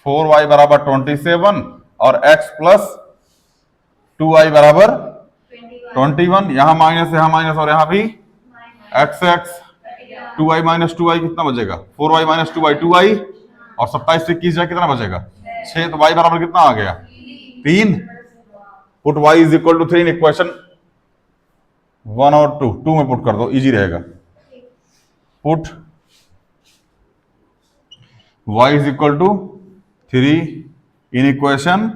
4y बराबर 27 और x प्लस 2y बराबर 21। यहां माइनस, यहां माइनस और यहां भी x 2y माइनस 2y कितना बचेगा? 4y माइनस 2y 2y, और 27 से 21 जाए कितना बचेगा? 6। तो y बराबर कितना आ गया? 3। Put y is equal to 3 in equation 1 और 2 में पुट कर दो, इजी रहेगा। Put y is equal to 3 in equation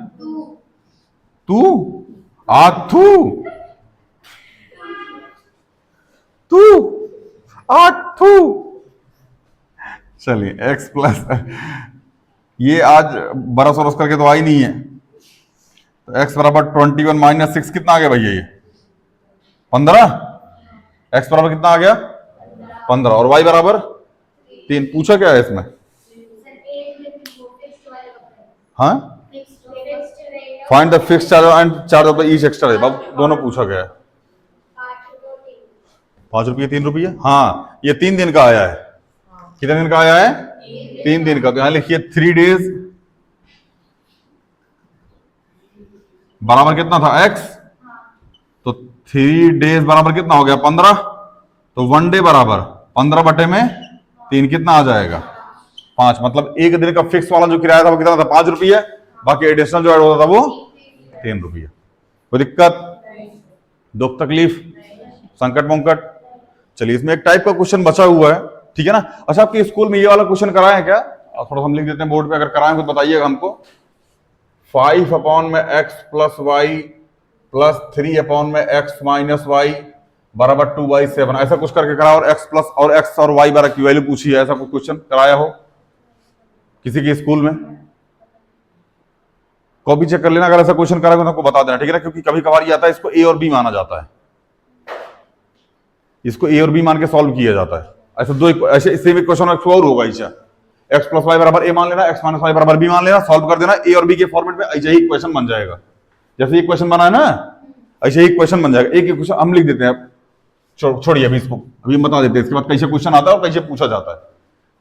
2। आथू तू आठू। चलिए x प्लस, ये आज बरस वरस करके तो आई नहीं है, तो x बराबर 21 माइनस 6 कितना आ गया भैया? ये 15। x बराबर कितना आ गया? 15। और y बराबर 3। पूछा क्या है इसमें? हाँ, find the fixed charge and charge of the each extra. बाबू दोनों पूछा गया है। 5 रुपये 3 रुपये। हाँ, ये 3 दिन का आया है। कितने दिन का आया है? 3 दिन का। तो यहां लिखिए 3 डेज बराबर कितना था? x। तो 3 डेज बराबर कितना हो गया? 15। तो 1 डे बराबर 15 बटे में 3 कितना आ जाएगा? 5। मतलब एक दिन का फिक्स वाला जो किराया था वो कितना था? 5 रुपये। बाकी एडिशनल जो ऐड होता था वो 3 रुपये। कोई दिक्कत, दुख तकलीफ, संकट मुंकट? चलिए, इसमें एक टाइप का क्वेश्चन बचा हुआ है, ठीक है ना। अच्छा, आपके स्कूल में ये वाला क्वेश्चन कराए हैं क्या? थोड़ा हम लिख देते हैं बोर्ड पे, अगर कराएं तो बताइएगा हमको। 5 अपॉन में x plus y plus 3 upon में x माइनस वाई बराबर 2y7, ऐसा कुछ करके कराया, और x प्लस और x और y बराबर की वैल्यू पूछी है, ऐसा कुछ क्वेश्चन कराया हो किसी के स्कूल में? कॉपी चेक कर लेना, अगर ऐसा क्वेश्चन कराएगा तो आपको बता देना, ठीक है ना। क्योंकि कभी कभार ये आता है, इसको a और b माना जाता है, इसको a और b मान के सॉल्व किया जाता है। ऐसे दो ऐसे सेम इक्वेशन और होगा, ऐसा x प्लस वाई बराबर a मान लेना, x माइनस वाई बराबर b मान लेना, सॉल्व कर देना, a और b के फॉर्मेट में ऐसे ही इक्वेशन बन जाएगा। जैसे ये क्वेश्चन बना है ना, ऐसे ही क्वेश्चन बन जाएगा। एक क्वेश्चन हम लिख देते हैं, छोड़िए अभी इसको, अभी हम बता देते हैं इसके बाद कैसे क्वेश्चन आता है और कैसे पूछा जाता है,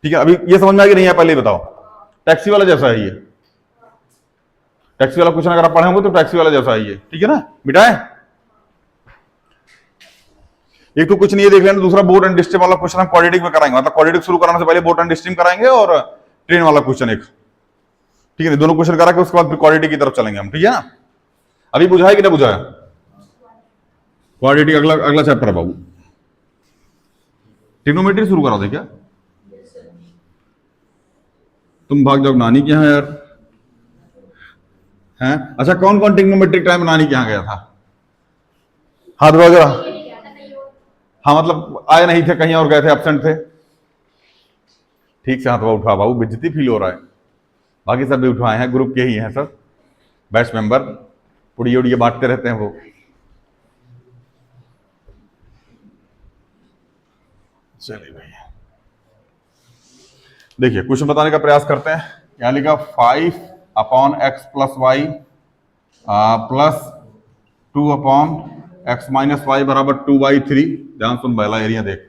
ठीक है। अभी ये समझ में आ गया नहीं है? पहले ही बताओ। टैक्सी वाला जैसा है ये, टैक्सी वाला क्वेश्चन अगर आप पढ़े होंगे तो टैक्सी वाला जैसा है ये, ठीक है ना। मिटाए, एक तो कुछ नहीं है, देख लेना। दूसरा बोर्ड एंड डिस्ट्रीम वाला क्वेश्चन हम क्वाड्रेटिक में कराएंगे, मतलब क्वाड्रेटिक शुरू कराने से पहले बोर्ड एंड डिस्ट्रीम कराएंगे और ट्रेन वाला क्वेश्चन एक, ठीक है। दोनों क्वेश्चन करा के उसके बाद फिर क्वाड्रेटिक की तरफ चलेंगे हम, ठीक है ना। अभी बुझाया कि नहीं बुझाया? क्वाड्रेटिक अगला चैप्टर है बाबू। ट्रिग्नोमेट्री शुरू करा दे क्या? तुम भाग जाओ नानी के यहाँ यार, हैं? अच्छा, कौन कौन ट्रिग्नोमेट्रिक टाइम नानी के यहाँ गया था? हाथ वगैरह। हाँ, मतलब आए नहीं थे, कहीं और गए थे, एब्सेंट थे। ठीक से हाथ उठा बाबू, बेइज्जती फील हो रहा है। बाकी सब भी उठवाए हैं, ग्रुप के ही हैं सब, बैच मेंबर, पुड़िए उड़िए बांटते रहते हैं वो। चलिए भैया, देखिए क्वेश्चन बताने का प्रयास करते हैं। यहां लिखा 5 upon x plus y plus 2 upon x minus y बराबर 2/3। ध्यान सुन, पहला एरिया देख।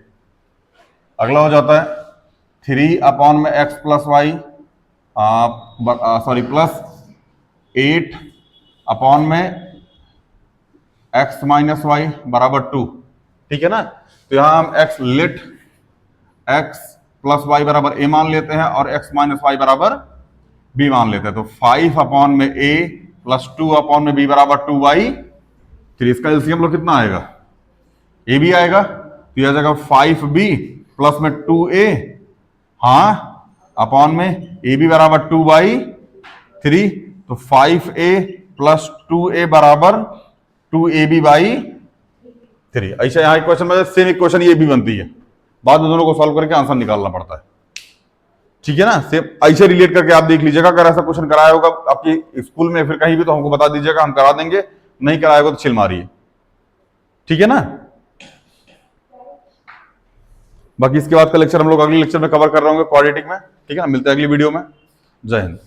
अगला हो जाता है 3 अपॉन में x plus y sorry plus 8 upon में एक्स माइनस वाई बराबर 2, ठीक है ना। तो यहां हम x let x plus y बराबर ए मान लेते हैं और एक्स माइनस वाई बराबर बी मान लेते हैं। तो 5 अपॉन में ए प्लस 2 अपॉन में बी बराबर 2/3। इसका एलसीएम लोग कितना आएगा? ए भी आएगा, तो यह जाएगा 5b प्लस में 2a, हाँ, अपॉन में ए बी बराबर 2/3। तो 5a प्लस 2a बराबर 2ab/3। ऐसा यहां इक्वेशन में सेम इक्वेशन ये भी बनती है, बाद में दोनों को सॉल्व करके आंसर निकालना पड़ता है, ठीक है ना। सेम ऐसे रिलेट करके आप देख लीजिएगा, अगर ऐसा क्वेश्चन कराया होगा आपकी स्कूल में फिर कहीं भी तो हमको बता दीजिएगा, हम करा देंगे। नहीं कराया होगा तो चिल मारिए, ठीक है ना। बाकी इसके बाद का लेक्चर हम लोग अगले लेक्चर में कवर कर रहे होंगे क्वाड्रेटिक में, ठीक है ना। मिलते हैं अगली वीडियो में। जय हिंद।